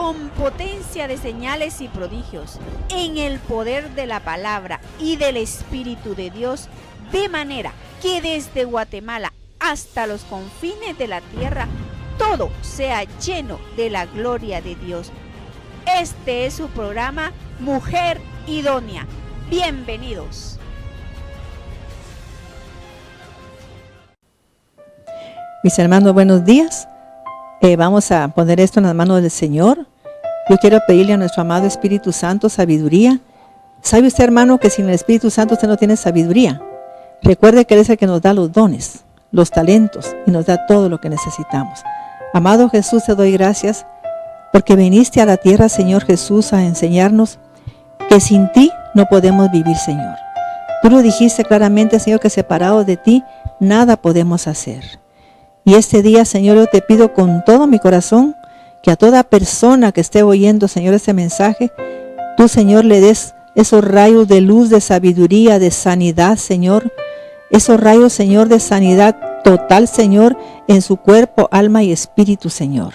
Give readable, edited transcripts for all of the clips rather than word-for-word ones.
con potencia de señales y prodigios, en el poder de la palabra y del Espíritu de Dios, de manera que desde Guatemala hasta los confines de la tierra, todo sea lleno de la gloria de Dios. Este es su programa Mujer Idónea. Bienvenidos. Mis hermanos, buenos días. Vamos a poner esto en las manos del Señor. Yo quiero pedirle a nuestro amado Espíritu Santo sabiduría. ¿Sabe usted, hermano, que sin el Espíritu Santo usted no tiene sabiduría? Recuerde que Él es el que nos da los dones, los talentos y nos da todo lo que necesitamos. Amado Jesús, te doy gracias porque viniste a la tierra, Señor Jesús, a enseñarnos que sin ti no podemos vivir, Señor. Tú lo dijiste claramente, Señor, que separados de ti nada podemos hacer. Y este día, Señor, yo te pido con todo mi corazón que a toda persona que esté oyendo, Señor, este mensaje, tú, Señor, le des esos rayos de luz, de sabiduría, de sanidad, Señor. Esos rayos, Señor, de sanidad total, Señor, en su cuerpo, alma y espíritu, Señor.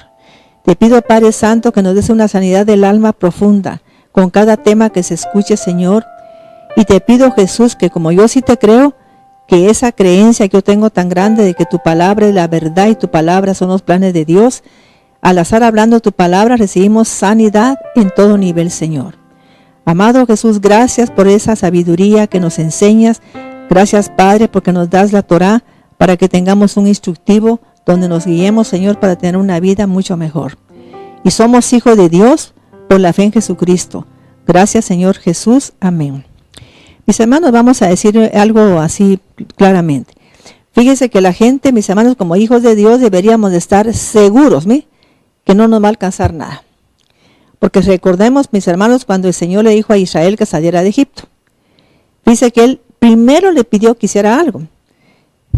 Te pido, Padre Santo, que nos des una sanidad del alma profunda con cada tema que se escuche, Señor. Y te pido, Jesús, que como yo sí te creo, que esa creencia que yo tengo tan grande de que tu palabra es la verdad y tu palabra son los planes de Dios, al estar hablando tu palabra recibimos sanidad en todo nivel, Señor. Amado Jesús, gracias por esa sabiduría que nos enseñas. Gracias, Padre, porque nos das la Torá para que tengamos un instructivo donde nos guiemos, Señor, para tener una vida mucho mejor. Y somos hijos de Dios por la fe en Jesucristo. Gracias, Señor Jesús. Amén. Mis hermanos, vamos a decir algo así claramente. Fíjense que la gente, mis hermanos, como hijos de Dios, deberíamos de estar seguros, que no nos va a alcanzar nada. Porque recordemos, mis hermanos, cuando el Señor le dijo a Israel que saliera de Egipto. Dice que Él primero le pidió que hiciera algo.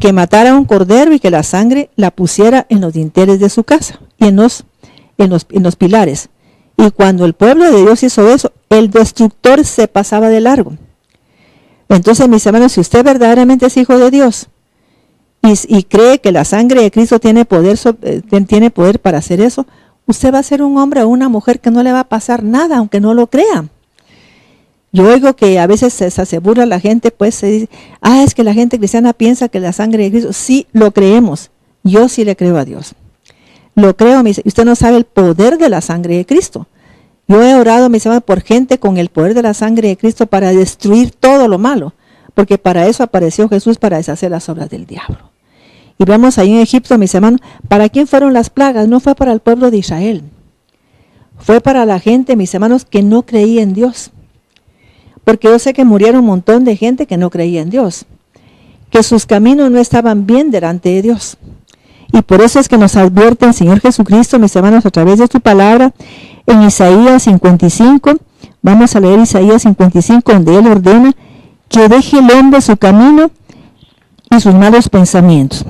Que matara un cordero y que la sangre la pusiera en los dinteles de su casa y en los pilares. Y cuando el pueblo de Dios hizo eso, el destructor se pasaba de largo. Entonces, mis hermanos, si usted verdaderamente es hijo de Dios y cree que la sangre de Cristo tiene poder para hacer eso, usted va a ser un hombre o una mujer que no le va a pasar nada, aunque no lo crea. Yo oigo que a veces se burla la gente, pues se dice, es que la gente cristiana piensa que la sangre de Cristo, sí lo creemos, yo sí le creo a Dios. Lo creo, usted no sabe el poder de la sangre de Cristo. Yo he orado, mis hermanos, por gente con el poder de la sangre de Cristo para destruir todo lo malo, porque para eso apareció Jesús, para deshacer las obras del diablo. Y vemos ahí en Egipto, mis hermanos, ¿para quién fueron las plagas? No fue para el pueblo de Israel. Fue para la gente, mis hermanos, que no creía en Dios. Porque yo sé que murieron un montón de gente que no creía en Dios, que sus caminos no estaban bien delante de Dios. Y por eso es que nos advierte el Señor Jesucristo, mis hermanos, a través de su palabra, en Isaías 55, vamos a leer Isaías 55, donde Él ordena que deje el hombre su camino y sus malos pensamientos.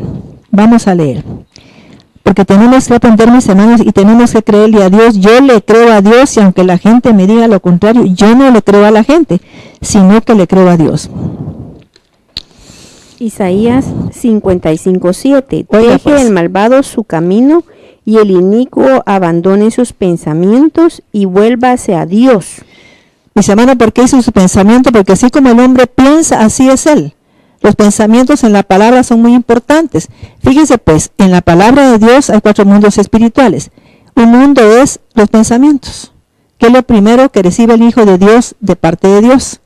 Vamos a leer. Porque tenemos que aprender, mis hermanos, y tenemos que creerle a Dios. Yo le creo a Dios y aunque la gente me diga lo contrario, yo no le creo a la gente, sino que le creo a Dios. Isaías 55:7. Oiga, Deje pues, el malvado su camino y el inicuo abandone sus pensamientos y vuélvase a Dios. Mis hermanos, ¿por qué hizo su pensamiento? Porque así como el hombre piensa, así es él. Los pensamientos en la palabra son muy importantes. Fíjense pues, en la palabra de Dios hay 4 mundos espirituales. Un mundo es los pensamientos, que es lo primero que recibe el Hijo de Dios de parte de Dios.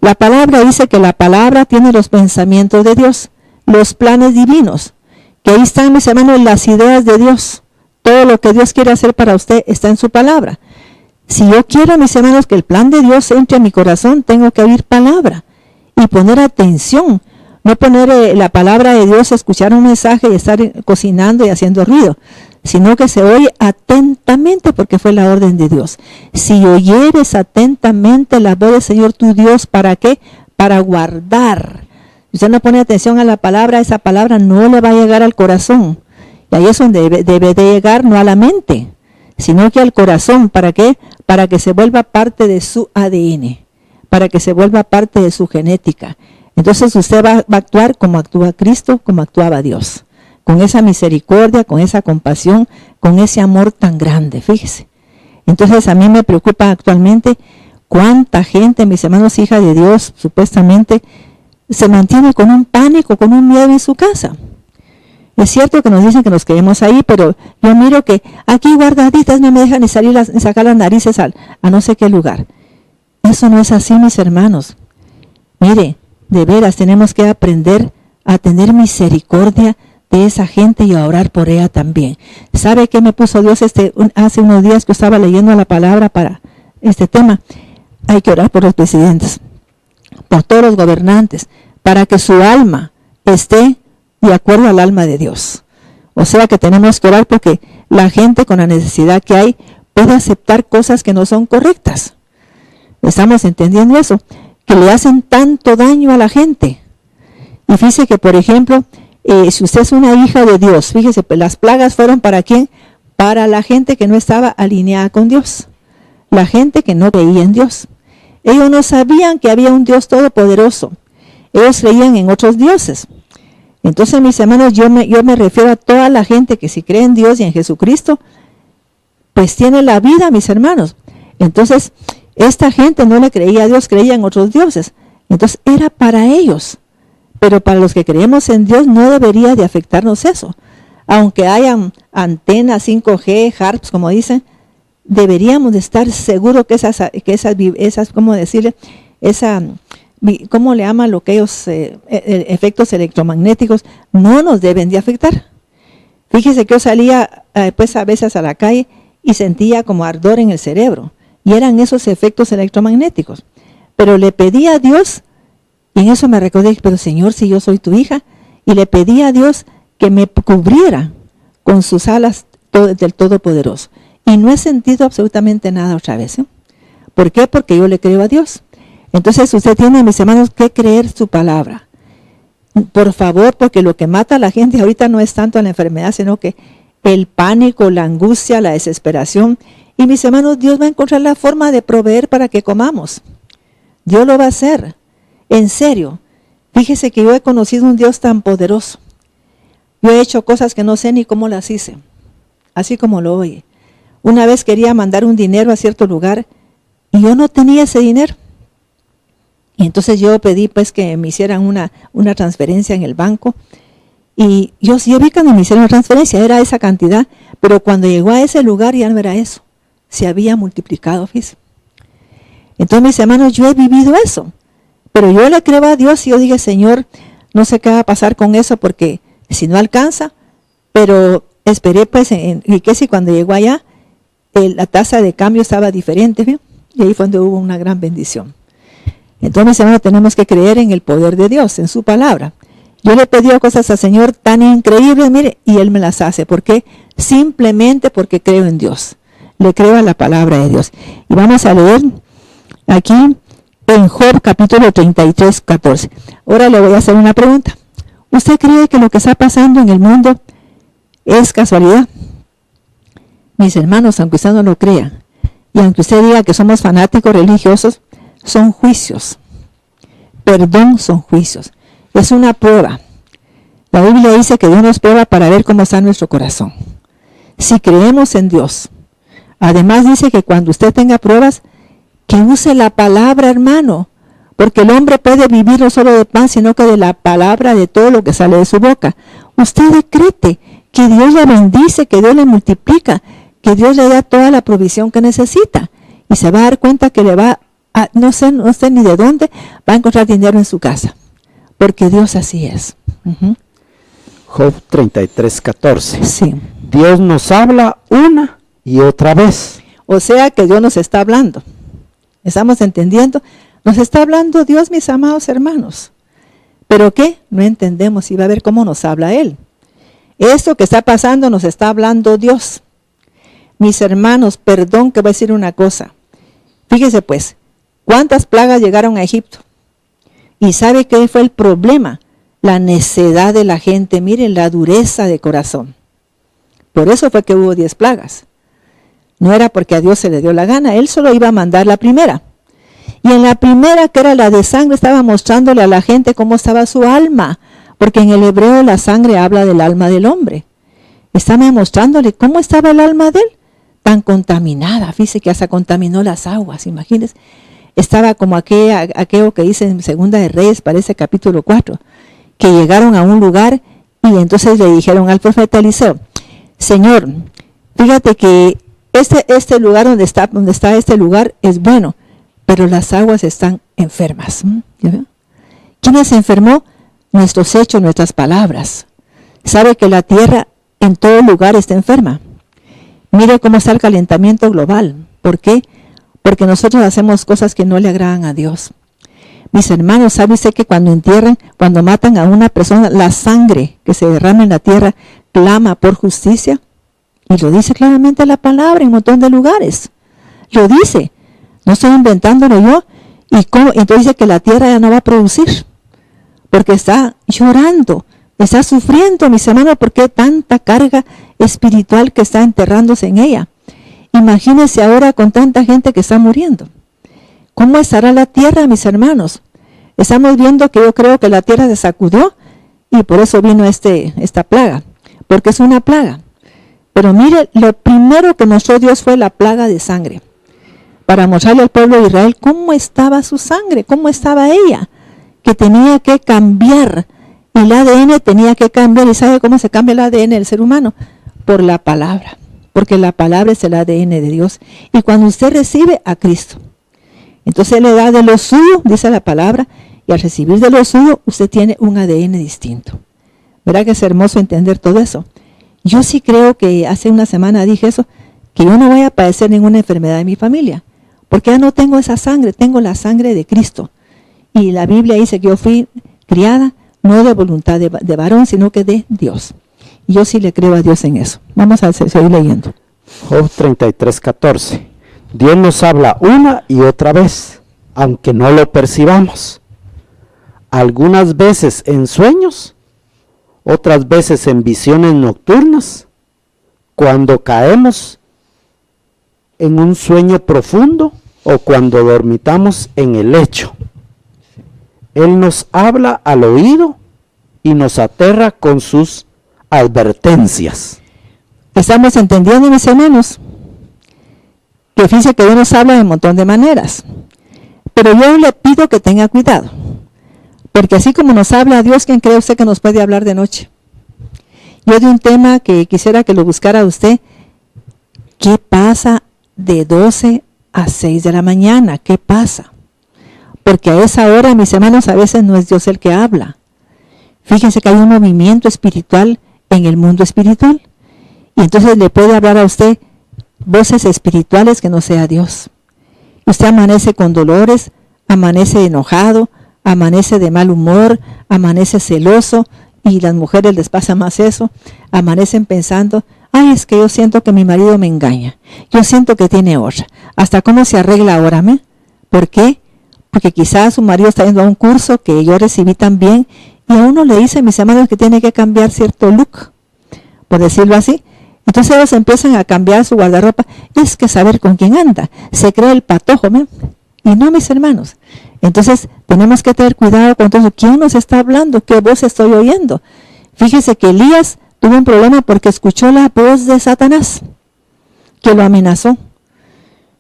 La palabra dice que la palabra tiene los pensamientos de Dios, los planes divinos, que ahí están, mis hermanos, las ideas de Dios. Todo lo que Dios quiere hacer para usted está en su palabra. Si yo quiero, mis hermanos, que el plan de Dios entre en mi corazón, tengo que oír palabra y poner atención. No poner la palabra de Dios, escuchar un mensaje y estar cocinando y haciendo ruido, sino que se oye atentamente porque fue la orden de Dios. Si oyeres atentamente la voz del Señor tu Dios, ¿para qué? Para guardar. Si usted no pone atención a la palabra, esa palabra no le va a llegar al corazón. Y ahí es donde debe de llegar, no a la mente, sino que al corazón. ¿Para qué? Para que se vuelva parte de su ADN, para que se vuelva parte de su genética. Entonces usted va a actuar como actúa Cristo, como actuaba Dios, con esa misericordia, con esa compasión, con ese amor tan grande, fíjese. Entonces a mí me preocupa actualmente cuánta gente, mis hermanos, hija de Dios, supuestamente, se mantiene con un pánico, con un miedo en su casa. Es cierto que nos dicen que nos quedemos ahí, pero yo miro que aquí guardaditas no me dejan ni salir, ni sacar las narices a no sé qué lugar. Eso no es así, mis hermanos. Mire, de veras tenemos que aprender a tener misericordia de esa gente y a orar por ella también. ¿Sabe qué me puso Dios hace unos días que estaba leyendo la palabra para este tema? Hay que orar por los presidentes, por todos los gobernantes, para que su alma esté de acuerdo al alma de Dios. O sea que tenemos que orar porque la gente con la necesidad que hay puede aceptar cosas que no son correctas. ¿Estamos entendiendo eso? Que le hacen tanto daño a la gente. Y fíjese que, por ejemplo, si usted es una hija de Dios, fíjese, pues las plagas fueron ¿para quién? Para la gente que no estaba alineada con Dios. La gente que no creía en Dios. Ellos no sabían que había un Dios todopoderoso. Ellos creían en otros dioses. Entonces, mis hermanos, yo me refiero a toda la gente que si cree en Dios y en Jesucristo, pues tiene la vida, mis hermanos. Entonces, esta gente no le creía a Dios, creía en otros dioses. Entonces, era para ellos. Pero para los que creemos en Dios no debería de afectarnos eso. Aunque hayan antenas 5G, HARPs, como dicen, deberíamos de estar seguros que esas ¿cómo decirle? ¿Cómo le llaman lo que ellos, efectos electromagnéticos, no nos deben de afectar? Fíjese que yo salía pues a veces a la calle y sentía como ardor en el cerebro. Y eran esos efectos electromagnéticos. Pero le pedí a Dios, y en eso me recordé, pero Señor, si yo soy tu hija, y le pedí a Dios que me cubriera con sus alas del Todopoderoso. Y no he sentido absolutamente nada otra vez. ¿Por qué? Porque yo le creo a Dios. Entonces usted tiene, mis hermanos, que creer su palabra. Por favor, porque lo que mata a la gente ahorita no es tanto la enfermedad, sino que el pánico, la angustia, la desesperación. Y mis hermanos, Dios va a encontrar la forma de proveer para que comamos. Dios lo va a hacer. En serio. Fíjese que yo he conocido un Dios tan poderoso. Yo he hecho cosas que no sé ni cómo las hice. Así como lo oye. Una vez quería mandar un dinero a cierto lugar y yo no tenía ese dinero. Y entonces yo pedí pues que me hicieran una transferencia en el banco. Y yo vi cuando me hicieron la transferencia, era esa cantidad. Pero cuando llegó a ese lugar ya no era eso. Se había multiplicado, fíjese. Entonces, mis hermanos, yo he vivido eso. Pero yo le creo a Dios y yo dije, Señor, no sé qué va a pasar con eso porque si no alcanza. Pero esperé pues, y que si cuando llegó allá, la tasa de cambio estaba diferente, ¿sí? Y ahí fue donde hubo una gran bendición. Entonces, mis hermanos, tenemos que creer en el poder de Dios, en su palabra. Yo le he pedido cosas al Señor tan increíbles, mire, y Él me las hace. ¿Por qué? Simplemente porque creo en Dios. Le creo a la palabra de Dios. Y vamos a leer aquí en Job capítulo 33, 14. Ahora le voy a hacer una pregunta. ¿Usted cree que lo que está pasando en el mundo es casualidad? Mis hermanos, aunque usted no lo crea, y aunque usted diga que somos fanáticos religiosos, son juicios. Perdón, son juicios. Es una prueba. La Biblia dice que Dios nos prueba para ver cómo está nuestro corazón. Si creemos en Dios. Además dice que cuando usted tenga pruebas, que use la palabra, hermano. Porque el hombre puede vivir no solo de pan, sino que de la palabra, de todo lo que sale de su boca. Usted decrete que Dios le bendice, que Dios le multiplica, que Dios le da toda la provisión que necesita. Y se va a dar cuenta que le va a, no sé ni de dónde, va a encontrar dinero en su casa. Porque Dios así es. Job 33, 14. Sí. Dios nos habla una y otra vez. O sea que Dios nos está hablando. ¿Estamos entendiendo? Nos está hablando Dios, mis amados hermanos. ¿Pero qué? No entendemos y va a ver cómo nos habla Él. Esto que está pasando nos está hablando Dios. Mis hermanos, perdón que voy a decir una cosa. Fíjese pues, ¿cuántas plagas llegaron a Egipto? ¿Y sabe qué fue el problema? La necedad de la gente. Miren, la dureza de corazón. Por eso fue que hubo 10 plagas. No era porque a Dios se le dio la gana. Él solo iba a mandar la primera. Y en la primera, que era la de sangre, estaba mostrándole a la gente cómo estaba su alma. Porque en el hebreo la sangre habla del alma del hombre. Estaba mostrándole cómo estaba el alma de él. tan contaminada, fíjese que hasta contaminó las aguas, imagínense. Estaba como aquello que dice en Segunda de Reyes, parece capítulo 4, que llegaron a un lugar y entonces le dijeron al profeta Eliseo, Señor, fíjate que este lugar donde está este lugar es bueno, pero las aguas están enfermas. ¿Quién se enfermó? Nuestros hechos, nuestras palabras. Sabe que la tierra en todo lugar está enferma. Mire cómo está el calentamiento global. ¿Por qué? Porque nosotros hacemos cosas que no le agradan a Dios. Mis hermanos, ¿sabe usted que cuando matan a una persona, la sangre que se derrama en la tierra clama por justicia? Y lo dice claramente la palabra en un montón de lugares. Lo dice. No estoy inventándolo yo. Entonces dice que la tierra ya no va a producir. Porque está llorando, está sufriendo, mis hermanos, porque tanta carga espiritual que está enterrándose en ella. Imagínense ahora con tanta gente que está muriendo. ¿Cómo estará la tierra, mis hermanos? Estamos viendo que yo creo que la tierra se sacudió y por eso vino esta plaga, porque es una plaga. Pero mire, lo primero que mostró Dios fue la plaga de sangre, para mostrarle al pueblo de Israel cómo estaba su sangre, cómo estaba ella, que tenía que cambiar, el ADN tenía que cambiar. ¿Y sabe cómo se cambia el ADN del ser humano? Por la palabra, porque la palabra es el ADN de Dios. Y cuando usted recibe a Cristo, entonces Él le da de lo suyo, dice la palabra, y al recibir de lo suyo, usted tiene un ADN distinto. ¿Verdad que es hermoso entender todo eso? Yo sí creo que hace una semana dije eso, que yo no voy a padecer ninguna enfermedad en mi familia, porque ya no tengo esa sangre, tengo la sangre de Cristo. Y la Biblia dice que yo fui criada no de voluntad de varón, sino que de Dios. Y yo sí le creo a Dios en eso. Vamos a seguir leyendo. Job 33:14. Dios nos habla una y otra vez, aunque no lo percibamos. Algunas veces en sueños, otras veces en visiones nocturnas, cuando caemos en un sueño profundo o cuando dormitamos en el lecho. Él nos habla al oído y nos aterra con sus advertencias. Estamos entendiendo, mis hermanos, que fíjense que Dios nos habla de un montón de maneras. Pero yo le pido que tenga cuidado, porque así como nos habla Dios, ¿quién cree usted que nos puede hablar de noche? Yo de un tema que quisiera que lo buscara usted, ¿qué pasa de 12 a 6 de la mañana? ¿Qué pasa? Porque a esa hora, mis hermanos, a veces no es Dios el que habla. Fíjense que hay un movimiento espiritual en el mundo espiritual. Y entonces le puede hablar a usted voces espirituales que no sea Dios. Usted amanece con dolores, amanece enojado, amanece de mal humor, amanece celoso, y las mujeres les pasa más eso, amanecen pensando, ay, es que yo siento que mi marido me engaña, yo siento que tiene otra, hasta cómo se arregla ahora, ¿me? ¿Por qué? Porque quizás su marido está yendo a un curso que yo recibí también, y a uno le dice, mis hermanos, que tiene que cambiar cierto look, por decirlo así. Entonces ellos empiezan a cambiar su guardarropa, es que saber con quién anda, se cree el patojo, ¿me? Y no, mis hermanos. Entonces tenemos que tener cuidado con todo. ¿Quién nos está hablando? ¿Qué voz estoy oyendo? Fíjese que Elías tuvo un problema porque escuchó la voz de Satanás, que lo amenazó.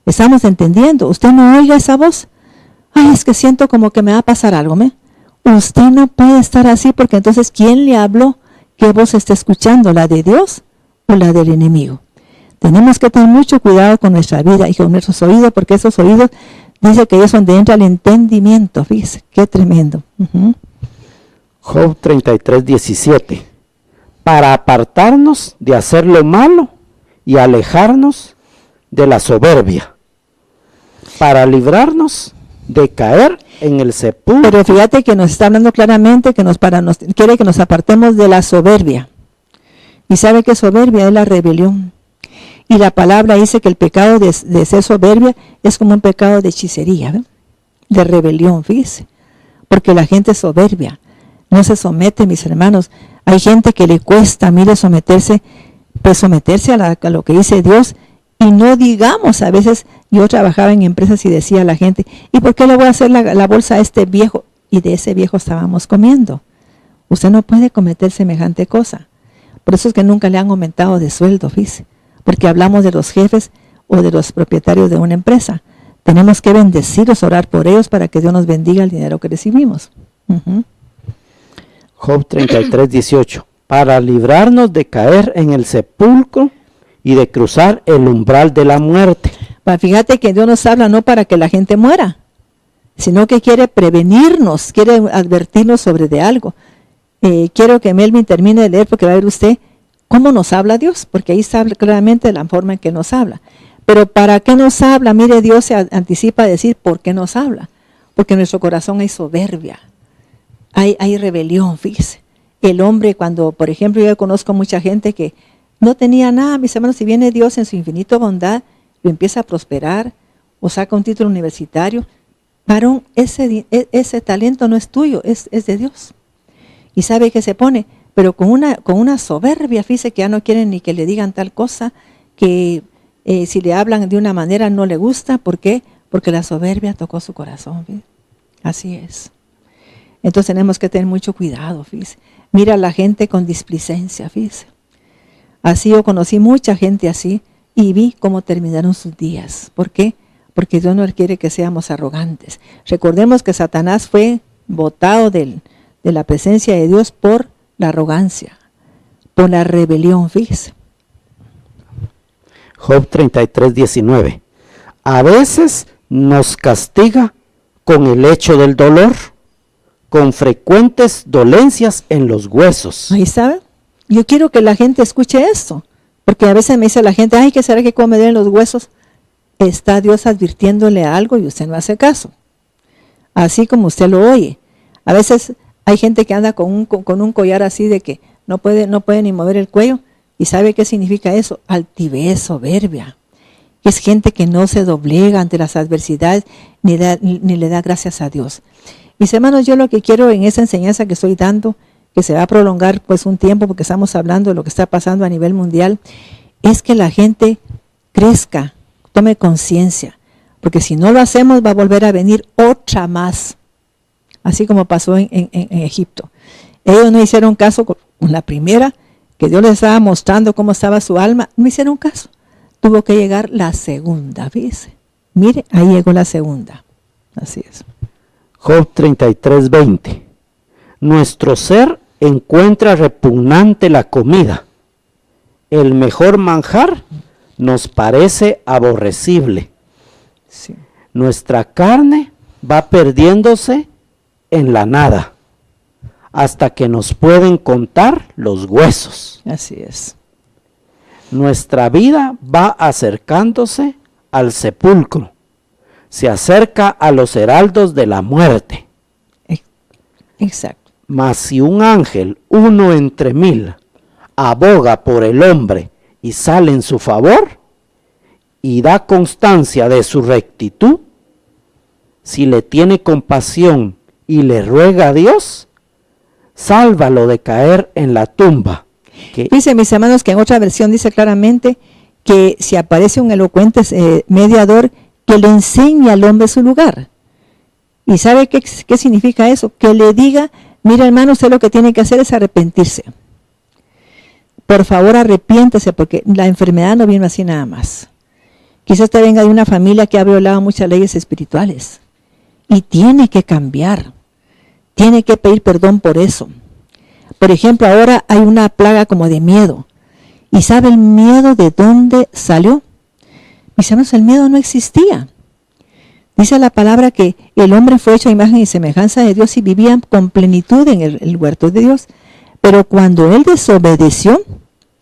Estamos entendiendo. Usted no oiga esa voz. Ay, es que siento como que me va a pasar algo, ¿me? Usted no puede estar así, porque entonces ¿quién le habló? ¿Qué voz está escuchando? ¿La de Dios o la del enemigo? Tenemos que tener mucho cuidado con nuestra vida y con nuestros oídos, porque esos oídos, dice que es donde entra el entendimiento. Fíjese, qué tremendo. Job 33:17. Para apartarnos de hacer lo malo y alejarnos de la soberbia, para librarnos de caer en el sepulcro. Pero fíjate que nos está hablando claramente que quiere que nos apartemos de la soberbia. Y sabe que soberbia es la rebelión. Y la palabra dice que el pecado de ser soberbia es como un pecado de hechicería, ¿ve? De rebelión, fíjese. Porque la gente es soberbia, no se somete, mis hermanos. Hay gente que le cuesta, mire, someterse a lo que dice Dios. Y no digamos, a veces yo trabajaba en empresas y decía a la gente, ¿y por qué le voy a hacer la bolsa a este viejo? Y de ese viejo estábamos comiendo. Usted no puede cometer semejante cosa. Por eso es que nunca le han aumentado de sueldo, fíjese. porque hablamos de los jefes o de los propietarios de una empresa. Tenemos que bendecirlos, orar por ellos para que Dios nos bendiga el dinero que recibimos. Job 33:18. Para librarnos de caer en el sepulcro y de cruzar el umbral de la muerte. Fíjate que Dios nos habla no para que la gente muera, sino que quiere prevenirnos, quiere advertirnos sobre de algo. Quiero que Melvin termine de leer porque va a ver usted cómo nos habla Dios, porque ahí está claramente la forma en que nos habla. Pero ¿para qué nos habla? Mire, Dios se anticipa a decir por qué nos habla. Porque en nuestro corazón hay soberbia, hay rebelión, fíjese. El hombre cuando, por ejemplo, yo conozco mucha gente que no tenía nada, mis hermanos, si viene Dios en su infinita bondad, lo empieza a prosperar o saca un título universitario, varón, ese talento no es tuyo, es de Dios. Y sabe que se pone, pero con una soberbia, fíjese que ya no quieren ni que le digan tal cosa, que si le hablan de una manera no le gusta. ¿Por qué? Porque la soberbia tocó su corazón. ¿Fíjese? Así es. Entonces tenemos que tener mucho cuidado. Fíjese. Mira a la gente con displicencia. Fíjese. Así yo conocí mucha gente así y vi cómo terminaron sus días. ¿Por qué? Porque Dios no quiere que seamos arrogantes. Recordemos que Satanás fue botado de la presencia de Dios por la arrogancia, por la rebelión. Fíjese. Job 33:19. A veces nos castiga con el hecho del dolor, con frecuentes dolencias en los huesos. Ahí sabe. Yo quiero que la gente escuche esto, porque a veces me dice la gente, ay, ¿qué será que como me duelen los huesos? Está Dios advirtiéndole algo y usted no hace caso. Así como usted lo oye. A veces hay gente que anda con un collar así de que no puede ni mover el cuello. ¿Y sabe qué significa eso? Altivez, soberbia. Es gente que no se doblega ante las adversidades ni le da gracias a Dios. Mis hermanos, yo lo que quiero en esa enseñanza que estoy dando, que se va a prolongar pues un tiempo porque estamos hablando de lo que está pasando a nivel mundial, es que la gente crezca, tome conciencia, porque si no lo hacemos va a volver a venir otra más, así como pasó en Egipto. Ellos no hicieron caso con la primera, que Dios les estaba mostrando cómo estaba su alma, no hicieron caso. Tuvo que llegar la segunda, ¿viste? Mire, ahí llegó la segunda. Así es. Job 33:20. Nuestro ser encuentra repugnante la comida. El mejor manjar nos parece aborrecible. Sí. Nuestra carne va perdiéndose en la nada, hasta que nos pueden contar los huesos. Así es. Nuestra vida va acercándose al sepulcro, se acerca a los heraldos de la muerte. Exacto. Mas si un ángel, uno entre 1000, aboga por el hombre y sale en su favor, y da constancia de su rectitud, si le tiene compasión y le ruega a Dios, sálvalo de caer en la tumba. Dice, mis hermanos, que en otra versión dice claramente que si aparece un elocuente mediador, que le enseñe al hombre su lugar. ¿Y sabe qué significa eso? Que le diga, mira hermano, usted lo que tiene que hacer es arrepentirse. Por favor, arrepiéntese, porque la enfermedad no viene así nada más. Quizás usted venga de una familia que ha violado muchas leyes espirituales y tiene que cambiar. Tiene que pedir perdón por eso. Por ejemplo, ahora hay una plaga como de miedo. ¿Y sabe el miedo de dónde salió? Mis hermanos, el miedo no existía. Dice la palabra que el hombre fue hecho a imagen y semejanza de Dios y vivía con plenitud en el huerto de Dios. Pero cuando él desobedeció,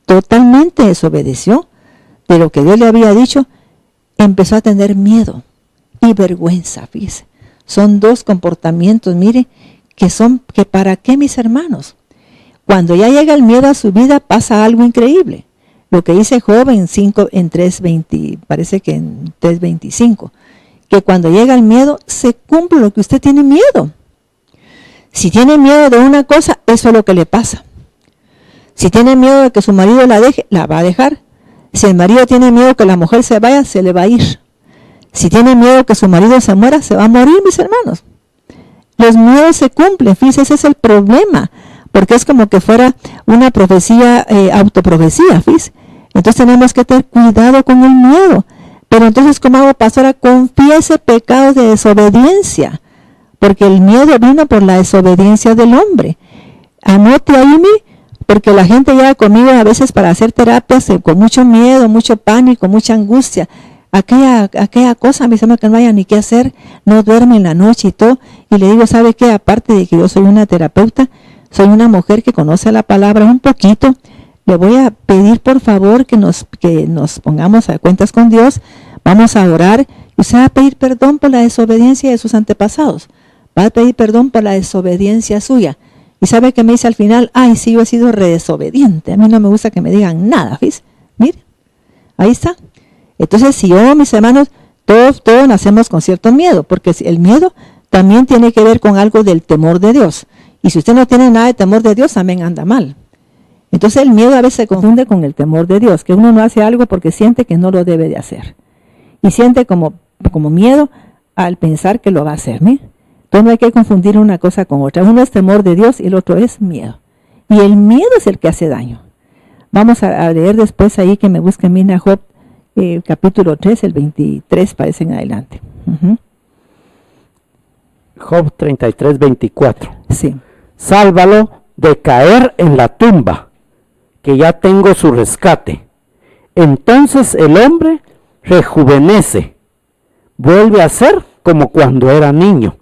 totalmente desobedeció de lo que Dios le había dicho, empezó a tener miedo y vergüenza. Fíjese. Son dos comportamientos, mire, que para qué, mis hermanos. Cuando ya llega el miedo a su vida, pasa algo increíble. Lo que dice Job en 3:20, parece que en 3:25, que cuando llega el miedo, se cumple lo que usted tiene miedo. Si tiene miedo de una cosa, eso es lo que le pasa. Si tiene miedo de que su marido la deje, la va a dejar. Si el marido tiene miedo de que la mujer se vaya, se le va a ir. Si tiene miedo de que su marido se muera, se va a morir, mis hermanos. Los miedos se cumplen, fíjense, ese es el problema. Porque es como que fuera una profecía, autoprofecía, fíjense. Entonces tenemos que tener cuidado con el miedo. Pero entonces, ¿cómo hago, pastora? Confiese pecados de desobediencia, porque el miedo vino por la desobediencia del hombre. Anote ahí, porque la gente llega conmigo a veces para hacer terapias con mucho miedo, mucho pánico, mucha angustia. Aquella cosa, mis hermanos, que no haya ni qué hacer, no duerme en la noche y todo. Y le digo, ¿sabe qué? Aparte de que yo soy una terapeuta, soy una mujer que conoce la palabra un poquito. Le voy a pedir, por favor, que nos pongamos a cuentas con Dios. Vamos a orar. Y usted va a pedir perdón por la desobediencia de sus antepasados. Va a pedir perdón por la desobediencia suya. Y sabe que me dice al final, ay, sí, yo he sido desobediente. A mí no me gusta que me digan nada, ¿ves? Mire, ahí está. Entonces, si yo, mis hermanos, todos nacemos con cierto miedo, porque el miedo también tiene que ver con algo del temor de Dios. Y si usted no tiene nada de temor de Dios, también anda mal. Entonces el miedo a veces se confunde con el temor de Dios, que uno no hace algo porque siente que no lo debe de hacer. Y siente como miedo al pensar que lo va a hacer, ¿me? Entonces no hay que confundir una cosa con otra. Uno es temor de Dios y el otro es miedo. Y el miedo es el que hace daño. Vamos a leer después ahí que me busquen Mina Job, capítulo 3, el 23, parece en adelante. Job 33, 24. Sí. Sálvalo de caer en la tumba, que ya tengo su rescate. Entonces el hombre rejuvenece, vuelve a ser como cuando era niño.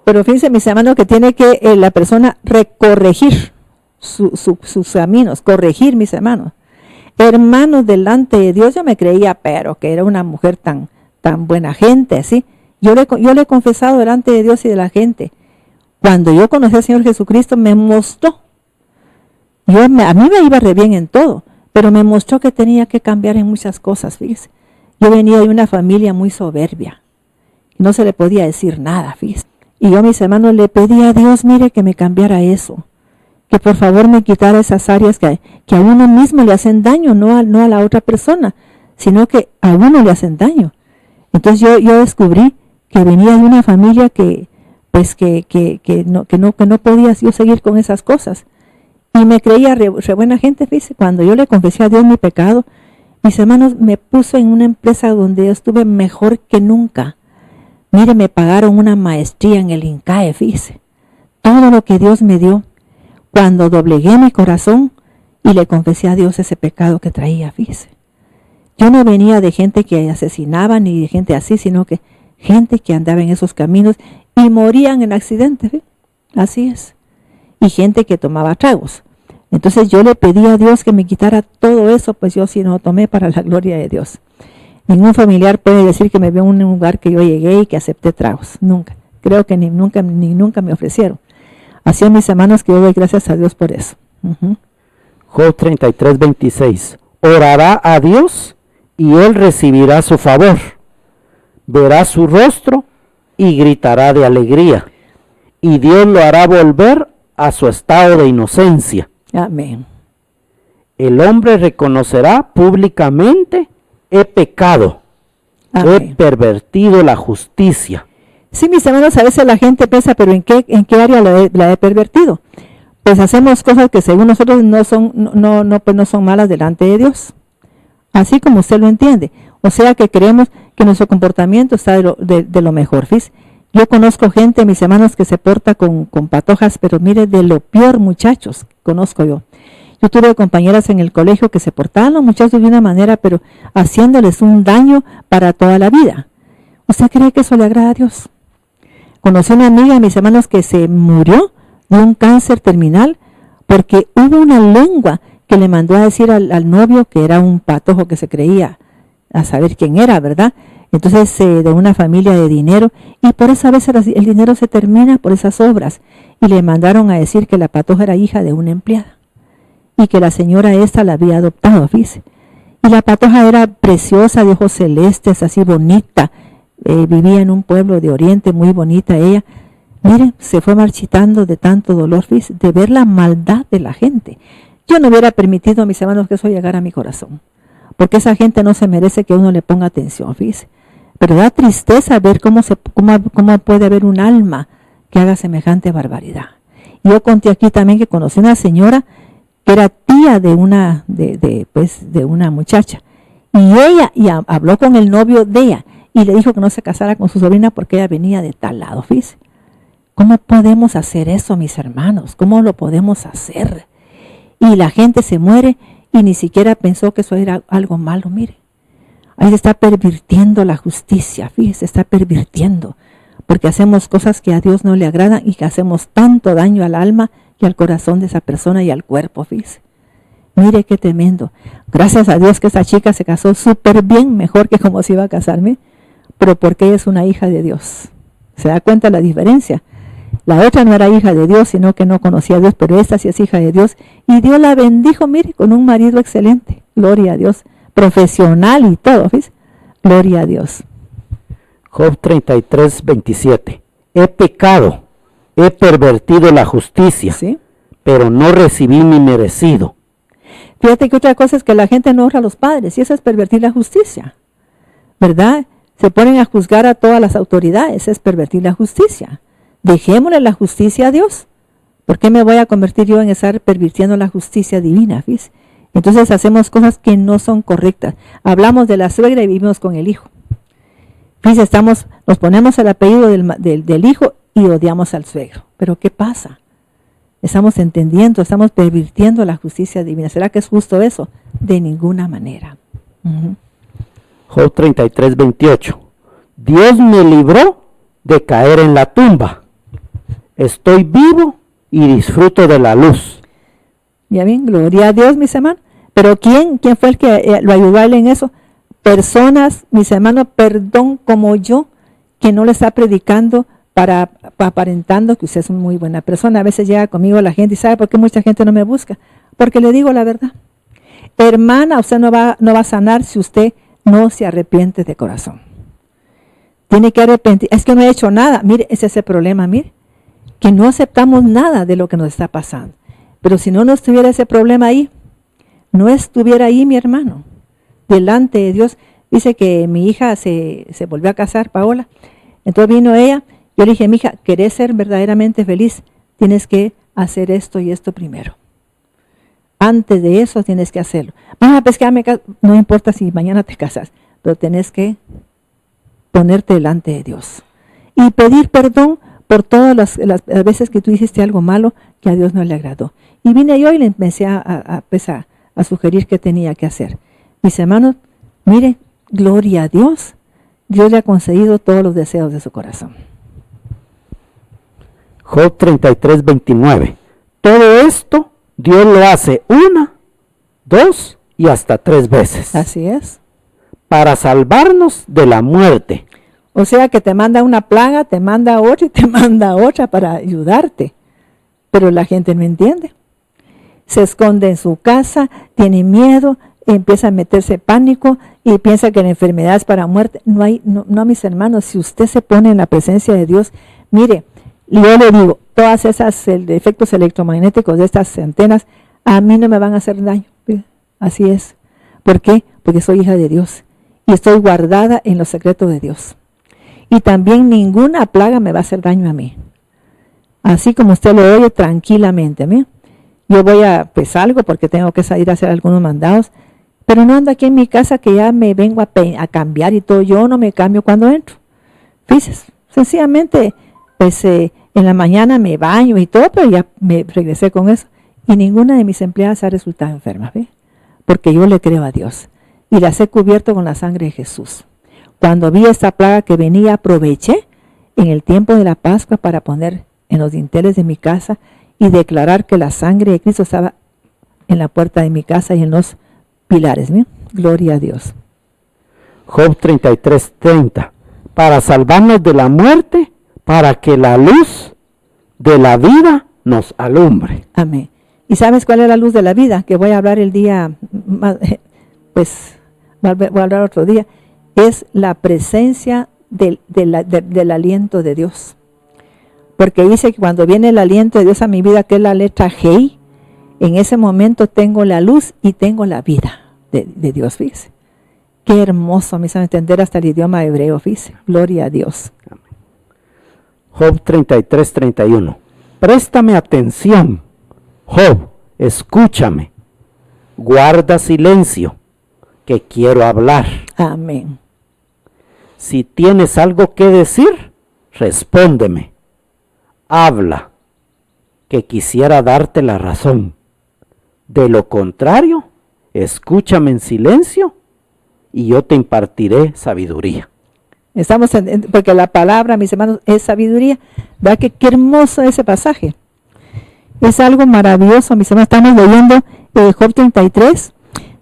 Pero fíjense, mis hermanos, que tiene que la persona recorregir sus caminos, corregir, mis hermanos. Hermanos, delante de Dios yo me creía, pero que era una mujer tan buena gente, ¿sí? Yo le he confesado delante de Dios y de la gente. Cuando yo conocí al Señor Jesucristo, me mostró. A mí me iba re bien en todo, pero me mostró que tenía que cambiar en muchas cosas, fíjese. Yo venía de una familia muy soberbia. No se le podía decir nada, fíjese. Y yo, mis hermanos, le pedí a Dios, mire, que me cambiara eso. Que por favor me quitara esas áreas que a uno mismo le hacen daño, no a la otra persona, sino que a uno le hacen daño. Entonces yo descubrí que venía de una familia que no podía yo seguir con esas cosas. Y me creía re buena gente, fíjese. Cuando yo le confesé a Dios mi pecado, mis hermanos, me puso en una empresa donde yo estuve mejor que nunca. Mire, me pagaron una maestría en el INCAE, fíjese. Todo lo que Dios me dio. Cuando doblegué mi corazón y le confesé a Dios ese pecado que traía, fíjese. Yo no venía de gente que asesinaba ni de gente así, sino que gente que andaba en esos caminos y morían en accidentes, ¿sí? Así es. Y gente que tomaba tragos. Entonces yo le pedí a Dios que me quitara todo eso, pues yo sí no tomé, para la gloria de Dios. Ningún familiar puede decir que me vio en un lugar que yo llegué y que acepté tragos. Nunca. Creo que ni nunca me ofrecieron. Así, mis hermanos, que yo doy gracias a Dios por eso. Job 33, 26. Orará a Dios y Él recibirá su favor. Verá su rostro y gritará de alegría. Y Dios lo hará volver a su estado de inocencia. Amén. El hombre reconocerá públicamente: he pecado, Amén. he pervertido la justicia. Sí, mis hermanos, a veces la gente piensa, pero ¿en qué área la he pervertido? Pues hacemos cosas que según nosotros no son malas delante de Dios. Así como usted lo entiende. O sea que creemos que nuestro comportamiento está de lo mejor. ¿Fis? Yo conozco gente, mis hermanos, que se porta con patojas, pero mire, de lo peor, muchachos, conozco yo. Yo tuve compañeras en el colegio que se portaban los muchachos de una manera, pero haciéndoles un daño para toda la vida. ¿Usted cree que eso le agrada a Dios? Conocí una amiga, mis hermanos, que se murió de un cáncer terminal porque hubo una lengua que le mandó a decir al novio que era un patojo que se creía a saber quién era, ¿verdad? Entonces, de una familia de dinero, y por eso a veces el dinero se termina por esas obras, y le mandaron a decir que la patoja era hija de una empleada, y que la señora esta la había adoptado, fíjese. Y la patoja era preciosa, de ojos celestes, así bonita, vivía en un pueblo de Oriente, muy bonita ella. Miren, se fue marchitando de tanto dolor, fíjese, de ver la maldad de la gente. Yo no hubiera permitido, mis hermanos, que eso llegara a mi corazón, porque esa gente no se merece que uno le ponga atención, fíjese. Pero da tristeza ver cómo puede haber un alma que haga semejante barbaridad. Yo conté aquí también que conocí una señora que era tía de una muchacha. Y ella habló con el novio de ella y le dijo que no se casara con su sobrina porque ella venía de tal lado, fíjese. ¿Cómo podemos hacer eso, mis hermanos? ¿Cómo lo podemos hacer? Y la gente se muere y ni siquiera pensó que eso era algo malo, mire. Ahí se está pervirtiendo la justicia, fíjese, se está pervirtiendo. Porque hacemos cosas que a Dios no le agradan y que hacemos tanto daño al alma y al corazón de esa persona y al cuerpo, fíjese. Mire qué tremendo. Gracias a Dios que esta chica se casó súper bien, mejor que como se iba a casarme, pero porque ella es una hija de Dios. ¿Se da cuenta la diferencia? La otra no era hija de Dios, sino que no conocía a Dios, pero esta sí es hija de Dios. Y Dios la bendijo, mire, con un marido excelente. Gloria a Dios. Profesional y todo, ¿ves? Gloria a Dios. Job 33, 27. He pecado, he pervertido la justicia, ¿Sí? pero no recibí mi merecido. Fíjate que otra cosa es que la gente no honra a los padres, y eso es pervertir la justicia, ¿verdad? Se ponen a juzgar a todas las autoridades, es pervertir la justicia. Dejémosle la justicia a Dios. ¿Por qué me voy a convertir yo en estar pervirtiendo la justicia divina? ¿Ves? Entonces hacemos cosas que no son correctas. Hablamos de la suegra y vivimos con el hijo. Fíjese, nos ponemos el apellido del hijo y odiamos al suegro. ¿Pero qué pasa? Estamos entendiendo, estamos pervirtiendo la justicia divina. ¿Será que es justo eso? De ninguna manera. Job 33, 28. Dios me libró de caer en la tumba. Estoy vivo y disfruto de la luz. Ya bien, gloria a Dios, mis hermanos. Pero ¿quién fue el que lo ayudó a él en eso? Personas, mis hermanos, perdón, como yo, que no le está predicando para aparentando que usted es una muy buena persona. A veces llega conmigo la gente y ¿sabe por qué mucha gente no me busca? Porque le digo la verdad. Hermana, usted no va a sanar si usted no se arrepiente de corazón. Tiene que arrepentir. Es que no he hecho nada. Mire, ese es el problema, mire. Que no aceptamos nada de lo que nos está pasando. Pero si no estuviera ese problema ahí, no estuviera ahí mi hermano, delante de Dios. Dice que mi hija se volvió a casar, Paola. Entonces vino ella, yo le dije, mi hija, ¿querés ser verdaderamente feliz? Tienes que hacer esto y esto primero. Antes de eso tienes que hacerlo. Pues que no importa si mañana te casas, pero tienes que ponerte delante de Dios. Y pedir perdón por todas las veces que tú hiciste algo malo que a Dios no le agradó. Y vine yo y le empecé a sugerir qué tenía que hacer. Mis hermanos, miren, gloria a Dios, Dios le ha concedido todos los deseos de su corazón. Job 33, 29. Todo esto Dios lo hace 1, 2 y hasta 3 veces. Así es. Para salvarnos de la muerte. O sea que te manda una plaga, te manda otra y te manda otra para ayudarte. Pero la gente no entiende. Se esconde en su casa, tiene miedo, empieza a meterse pánico y piensa que la enfermedad es para muerte. No, mis hermanos, si usted se pone en la presencia de Dios, mire, yo le digo, todas esas efectos electromagnéticos de estas antenas, a mí no me van a hacer daño. Así es. ¿Por qué? Porque soy hija de Dios y estoy guardada en los secretos de Dios. Y también ninguna plaga me va a hacer daño a mí. Así como usted lo oye tranquilamente, ¿me? Yo voy salgo porque tengo que salir a hacer algunos mandados, pero no ando aquí en mi casa que ya me vengo a cambiar y todo. Yo no me cambio cuando entro. Fíjese, sencillamente, en la mañana me baño y todo, pero ya me regresé con eso. Y ninguna de mis empleadas ha resultado enferma, ¿ve? Porque yo le creo a Dios y las he cubierto con la sangre de Jesús. Cuando vi esta plaga que venía, aproveché en el tiempo de la Pascua para poner en los dinteles de mi casa y declarar que la sangre de Cristo estaba en la puerta de mi casa y en los pilares. ¿Bien? Gloria a Dios. Job 33, 30. Para salvarnos de la muerte, para que la luz de la vida nos alumbre. Amén. ¿Y sabes cuál es la luz de la vida? Que voy a hablar el día, voy a hablar otro día. Es la presencia del aliento de Dios. Porque dice que cuando viene el aliento de Dios a mi vida, que es la letra G, en ese momento tengo la luz y tengo la vida de Dios, fíjese. Qué hermoso, me sabe entender hasta el idioma hebreo, fíjese. Gloria a Dios. Job 33, 31. Préstame atención, Job, escúchame, guarda silencio, que quiero hablar. Amén. Si tienes algo que decir, respóndeme. Habla, que quisiera darte la razón. De lo contrario, escúchame en silencio y yo te impartiré sabiduría. Porque la palabra, mis hermanos, es sabiduría. ¿Verdad que qué hermoso ese pasaje? Es algo maravilloso, mis hermanos. Estamos leyendo Job 33,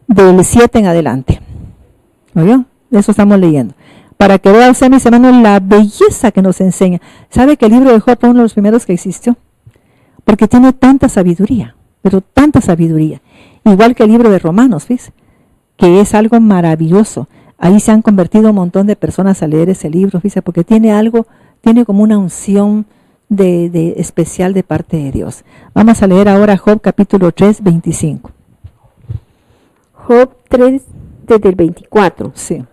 del 7 en adelante. ¿Oyó? Eso estamos leyendo. Para que vean usted, mis hermanos, la belleza que nos enseña. ¿Sabe que el libro de Job fue uno de los primeros que existió? Porque tiene tanta sabiduría, pero tanta sabiduría. Igual que el libro de Romanos, ¿ves? Que es algo maravilloso. Ahí se han convertido un montón de personas a leer ese libro, fíjese, porque tiene algo, tiene como una unción de especial de parte de Dios. Vamos a leer ahora Job capítulo 3, 25. Job 3, desde el 24. Sí.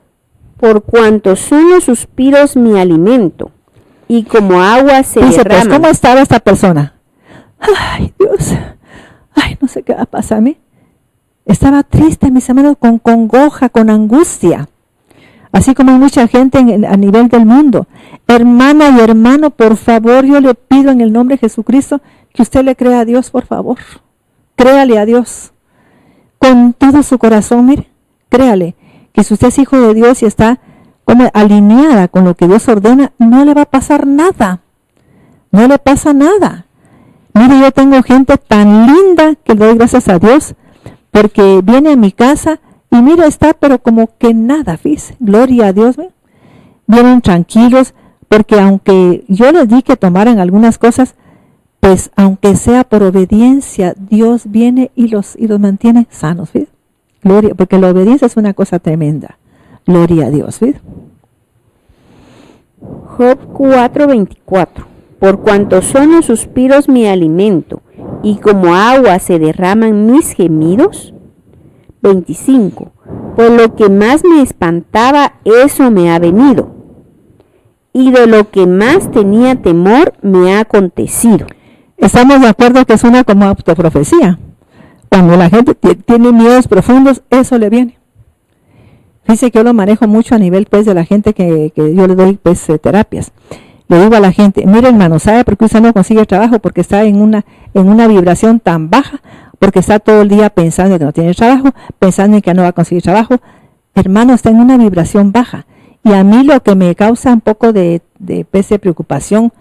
Por cuanto son los suspiros mi alimento, y como agua se Dice, pues, derraman. ¿cómo estaba esta persona? Ay, Dios, ay, no sé qué va a pasar a mí. Estaba triste, mis hermanos, con congoja, con angustia. Así como hay mucha gente a nivel del mundo. Hermana y hermano, por favor, yo le pido en el nombre de Jesucristo que usted le crea a Dios, por favor. Créale a Dios. Con todo su corazón, mire, créale que si usted es hijo de Dios y está como alineada con lo que Dios ordena, no le va a pasar nada. No le pasa nada. Mire, yo tengo gente tan linda que le doy gracias a Dios porque viene a mi casa y mira, está pero como que nada, fíjese, gloria a Dios, ¿ve? Vienen tranquilos porque aunque yo les di que tomaran algunas cosas, pues aunque sea por obediencia, Dios viene y los mantiene sanos, ¿fíjese? Gloria, porque la obediencia es una cosa tremenda. Gloria a Dios, ¿fíjese? Job 4:24. Por cuanto son los suspiros mi alimento, y como agua se derraman mis gemidos. 25. Por lo que más me espantaba, eso me ha venido, y de lo que más tenía temor, me ha acontecido. Estamos de acuerdo que es una como autoprofecía. Cuando la gente tiene miedos profundos, eso le viene. Fíjese que yo lo manejo mucho a nivel pues de la gente que yo le doy pues terapias. Le digo a la gente, mire hermano, ¿sabe por qué usted no consigue trabajo? Porque está en una vibración tan baja, porque está todo el día pensando que no tiene trabajo, pensando en que no va a conseguir trabajo. Hermano, está en una vibración baja. Y a mí lo que me causa un poco de preocupación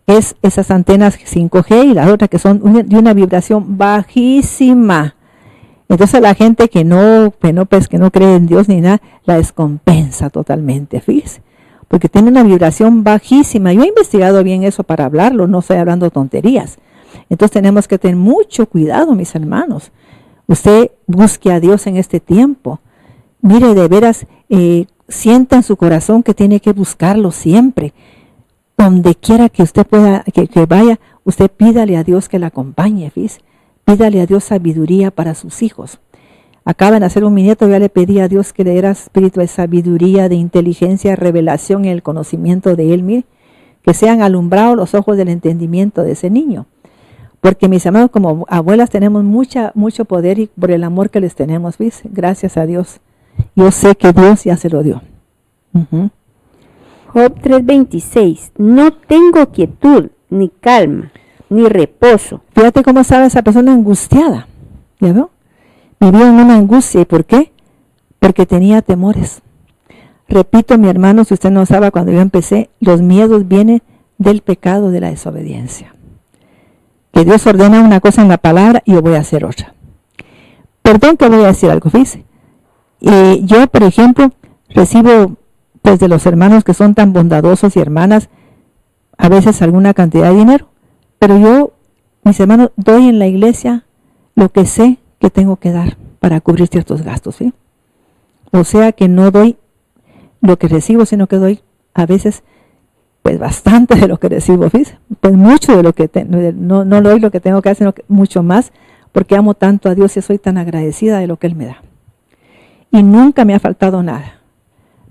es esas antenas 5G y las otras que son de una vibración bajísima. Entonces la gente que no cree en Dios ni nada, la descompensa totalmente, fíjese. Porque tiene una vibración bajísima. Yo he investigado bien eso para hablarlo, no estoy hablando tonterías. Entonces tenemos que tener mucho cuidado, mis hermanos. Usted busque a Dios en este tiempo. Mire, de veras, sienta en su corazón que tiene que buscarlo siempre. Donde quiera que usted pueda, que vaya, usted pídale a Dios que la acompañe, ¿ves? Pídale a Dios sabiduría para sus hijos. Acaba de nacer mi nieto, ya le pedí a Dios que le diera espíritu de sabiduría, de inteligencia, de revelación en el conocimiento de él, mire, que sean alumbrados los ojos del entendimiento de ese niño. Porque mis hermanos, como abuelas, tenemos mucho poder y por el amor que les tenemos, ¿ves? Gracias a Dios. Yo sé que Dios ya se lo dio. Job 3:26. No tengo quietud, ni calma, ni reposo. Fíjate cómo estaba esa persona angustiada. ¿Ya veo? Vivía en una angustia. ¿Y por qué? Porque tenía temores. Repito, mi hermano, si usted no sabe, cuando yo empecé, los miedos vienen del pecado de la desobediencia. Que Dios ordena una cosa en la palabra y yo voy a hacer otra. Perdón que voy a decir algo, fíjese. Yo, por ejemplo, recibo pues de los hermanos que son tan bondadosos y hermanas, a veces alguna cantidad de dinero. Pero yo, mis hermanos, doy en la iglesia lo que sé que tengo que dar para cubrir ciertos gastos, ¿sí? O sea que no doy lo que recibo, sino que doy a veces pues bastante de lo que recibo, ¿sí? Pues mucho de lo que no doy lo que tengo que hacer, sino que mucho más, porque amo tanto a Dios y soy tan agradecida de lo que Él me da. Y nunca me ha faltado nada.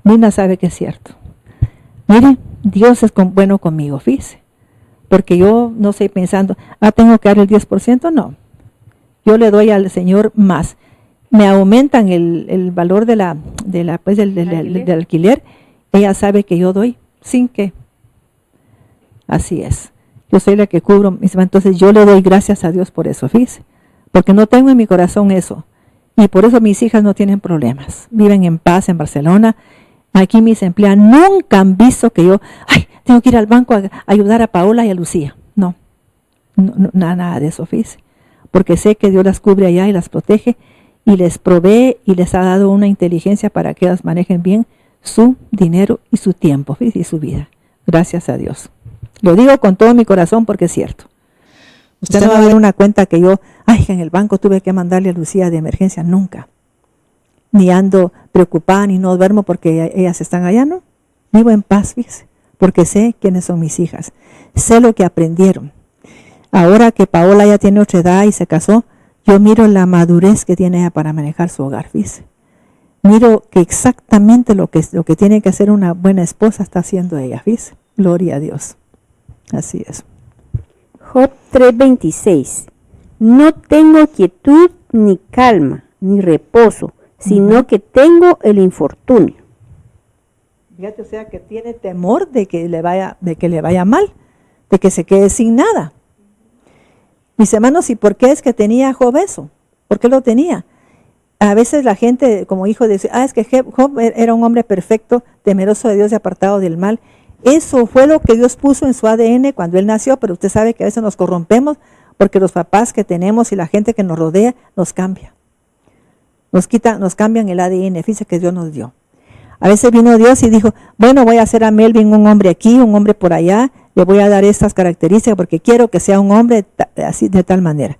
Nina sabe que es cierto. Mire, Dios es bueno conmigo, fíjese. Porque yo no estoy pensando, tengo que dar el 10%, no. yo le doy al Señor más. Me aumentan el valor del alquiler. Ella sabe que yo doy sin que. Así es. Yo soy la que cubro mis hermanos. Entonces yo le doy gracias a Dios por eso, fíjese. Porque no tengo en mi corazón eso. Y por eso mis hijas no tienen problemas. Viven en paz en Barcelona. Aquí mis empleados nunca han visto que yo, tengo que ir al banco a ayudar a Paola y a Lucía. No, nada de eso, fíjese. Porque sé que Dios las cubre allá y las protege y les provee y les ha dado una inteligencia para que ellas manejen bien su dinero y su tiempo, fíjese, y su vida. Gracias a Dios. Lo digo con todo mi corazón porque es cierto. Usted no va a ver una cuenta que yo, en el banco tuve que mandarle a Lucía de emergencia, nunca. Ni ando preocupada, ni no duermo porque ellas están allá, ¿no? Vivo en paz, fíjese, porque sé quiénes son mis hijas. Sé lo que aprendieron. Ahora que Paola ya tiene otra edad y se casó, yo miro la madurez que tiene ella para manejar su hogar, fíjese. Miro que exactamente lo que tiene que hacer una buena esposa está haciendo ella, fíjese. Gloria a Dios. Así es. Job 3:26. No tengo quietud ni calma, ni reposo, sino que tengo el infortunio. Fíjate, o sea que tiene temor de que le vaya mal, de que se quede sin nada. Mis hermanos, ¿y por qué es que tenía Job eso? ¿Por qué lo tenía? A veces la gente como hijo dice, es que Job era un hombre perfecto, temeroso de Dios y apartado del mal. Eso fue lo que Dios puso en su ADN cuando él nació, pero usted sabe que a veces nos corrompemos porque los papás que tenemos y la gente que nos rodea nos cambia. Nos cambian el ADN, fíjese que Dios nos dio. A veces vino Dios y dijo, bueno, voy a hacer a Melvin un hombre aquí, un hombre por allá, le voy a dar estas características porque quiero que sea un hombre así de tal manera.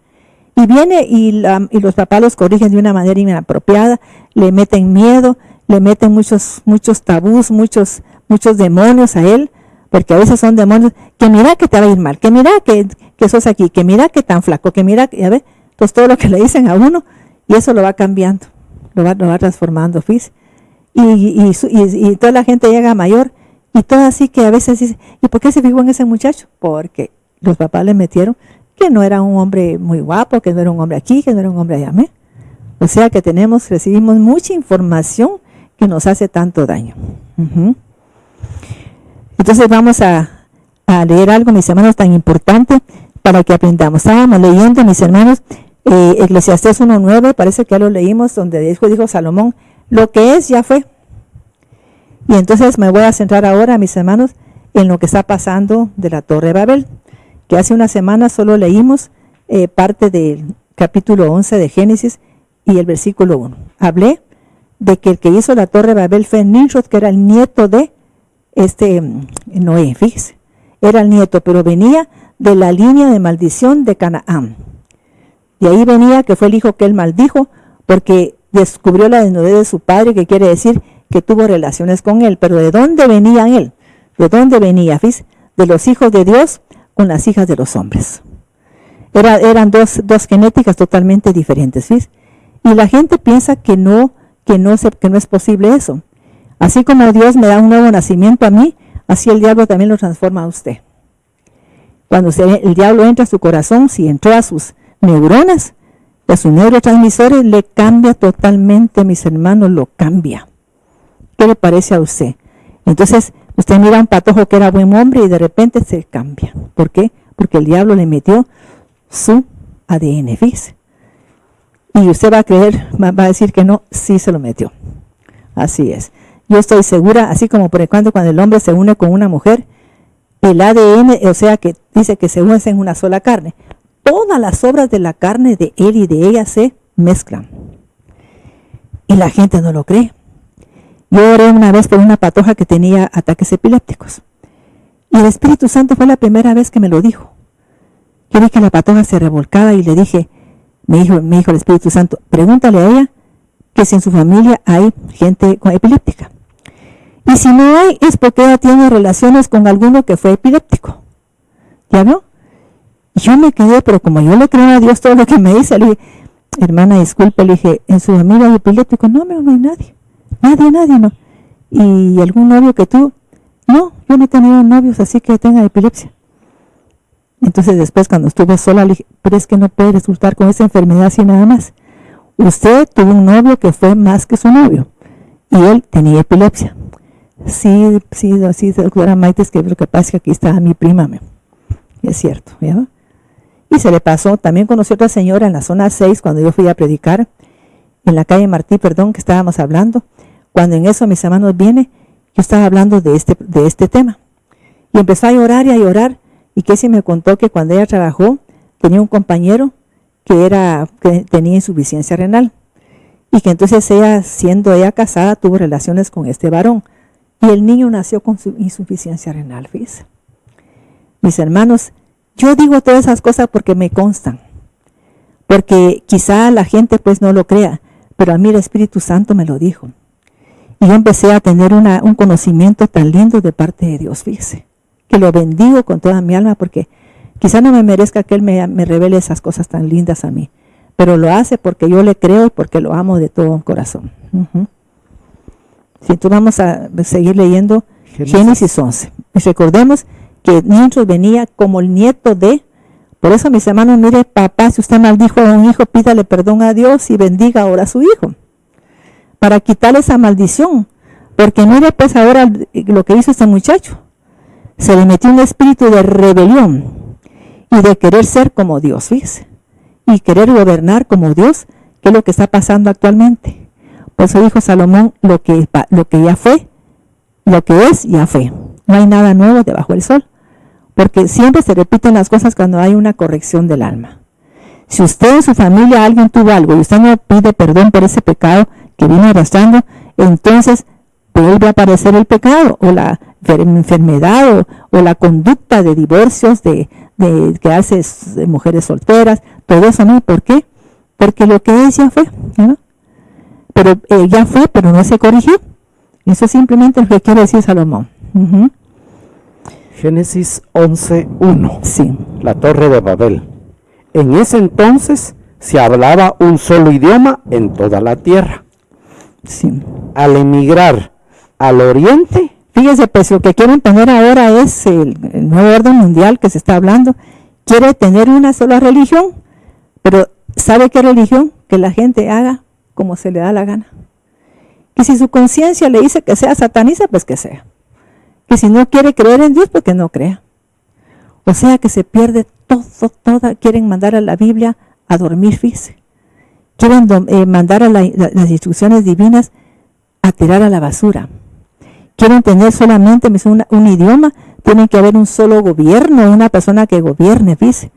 Y viene y los papás los corrigen de una manera inapropiada, le meten miedo, le meten muchos tabús, muchos demonios a él, porque a veces son demonios que mira que te va a ir mal, que mira que sos aquí, que mira que tan flaco, que mira que, entonces todo lo que le dicen a uno, y eso lo va cambiando, lo va transformando, fíjese. Y toda la gente llega mayor, y todo así que a veces dice, ¿y por qué se fijó en ese muchacho? Porque los papás le metieron que no era un hombre muy guapo, que no era un hombre aquí, que no era un hombre allá. O sea que recibimos mucha información que nos hace tanto daño. Entonces vamos a leer algo, mis hermanos, tan importante para que aprendamos. Estábamos leyendo, mis hermanos, Eclesiastés 1:9, parece que ya lo leímos, donde dijo Salomón, lo que es ya fue. Y entonces me voy a centrar ahora, mis hermanos, en lo que está pasando de la Torre de Babel, que hace una semana solo leímos parte del capítulo 11 de Génesis y el versículo 1. Hablé de que el que hizo la Torre de Babel fue Nimrod, que era el nieto de Noé, fíjese. Era el nieto, pero venía de la línea de maldición de Canaán. De ahí venía que fue el hijo que él maldijo, porque descubrió la desnudez de su padre, que quiere decir que tuvo relaciones con él. Pero ¿de dónde venía él? ¿De dónde venía? Fíjese, de los hijos de Dios con las hijas de los hombres. Eran dos genéticas totalmente diferentes, ¿sí? Y la gente piensa que no es posible eso. Así como Dios me da un nuevo nacimiento a mí, así el diablo también lo transforma a usted. Cuando el diablo entra a su corazón, si entró a sus neuronas, a sus neurotransmisores, le cambia totalmente, mis hermanos, lo cambia. ¿Qué le parece a usted? Entonces, usted mira a un patojo que era buen hombre y de repente se cambia. ¿Por qué? Porque el diablo le metió su ADN, fíjese. Y usted va a creer, va a decir que no, sí se lo metió. Así es. Yo estoy segura, así como por ejemplo cuando el hombre se une con una mujer, el ADN, o sea que dice que se unen en una sola carne. Todas las obras de la carne de él y de ella se mezclan. Y la gente no lo cree. Yo oré una vez por una patoja que tenía ataques epilépticos. Y el Espíritu Santo fue la primera vez que me lo dijo. Yo vi que la patoja se revolcaba y le dije, me dijo el Espíritu Santo, pregúntale a ella que si en su familia hay gente epiléptica. Y si no hay, es porque ella tiene relaciones con alguno que fue epiléptico. ¿Ya vio? Y yo me quedé, pero como yo le creo a Dios todo lo que me dice, le dije, hermana, disculpe, le dije, ¿en su familia hay epiléptico? No, no hay nadie. Nadie, no. ¿Y algún novio que tú? No, yo no he tenido novios así que tengan epilepsia. Entonces después cuando estuve sola le dije, pero es que no puede resultar con esa enfermedad así nada más. Usted tuvo un novio que fue más que su novio y él tenía epilepsia. Sí, doctora Maite, es que lo que pasa es que aquí está mi prima. Es cierto, ¿ya? Y se le pasó. También conocí a otra señora en la zona 6 cuando yo fui a predicar, en la calle Martí, perdón, que estábamos hablando. Cuando en eso mis hermanos viene, yo estaba hablando de este tema. Y empezó a llorar y a llorar. Y Casey me contó que cuando ella trabajó, tenía un compañero que tenía insuficiencia renal. Y que entonces ella, siendo ella casada, tuvo relaciones con este varón. Y el niño nació con su insuficiencia renal, fíjense. Mis hermanos, yo digo todas esas cosas porque me constan. Porque quizá la gente pues no lo crea, pero a mí el Espíritu Santo me lo dijo. Y yo empecé a tener un conocimiento tan lindo de parte de Dios, fíjese. Que lo bendigo con toda mi alma porque quizá no me merezca que Él me revele esas cosas tan lindas a mí. Pero lo hace porque yo le creo y porque lo amo de todo corazón. Si tú vamos a seguir leyendo Génesis 11. Y recordemos que Nimrod venía como el nieto de... Por eso, mis hermanos, mire, papá, si usted maldijo a un hijo, pídale perdón a Dios y bendiga ahora a su hijo. Para quitarle esa maldición. Porque mire, pues ahora lo que hizo este muchacho. Se le metió un espíritu de rebelión y de querer ser como Dios, fíjese. Y querer gobernar como Dios, que es lo que está pasando actualmente. Por eso dijo Salomón, lo que ya fue, lo que es, ya fue. No hay nada nuevo debajo del sol. Porque siempre se repiten las cosas cuando hay una corrección del alma. Si usted en su familia alguien tuvo algo y usted no pide perdón por ese pecado que viene arrastrando, entonces vuelve a aparecer el pecado o la enfermedad o la conducta de divorcios, de quedarse mujeres solteras, todo eso, ¿no? ¿Por qué? Porque lo que es ya fue, ¿no? Pero ya fue, pero no se corrigió. Eso es simplemente lo que quiere decir Salomón. Génesis 11:1. Sí. La Torre de Babel. En ese entonces se hablaba un solo idioma en toda la tierra. Sí. Al emigrar al oriente, fíjese, pues lo que quieren poner ahora es el nuevo orden mundial que se está hablando. Quiere tener una sola religión, pero ¿sabe qué religión? Que la gente haga como se le da la gana. Que si su conciencia le dice que sea satanista, pues que sea. Que si no quiere creer en Dios, pues que no crea. O sea que se pierde todo. Quieren mandar a la Biblia a dormir, fíjese. Quieren mandar a las instrucciones divinas a tirar a la basura. Quieren tener solamente un idioma. Tiene que haber un solo gobierno, una persona que gobierne, fíjese.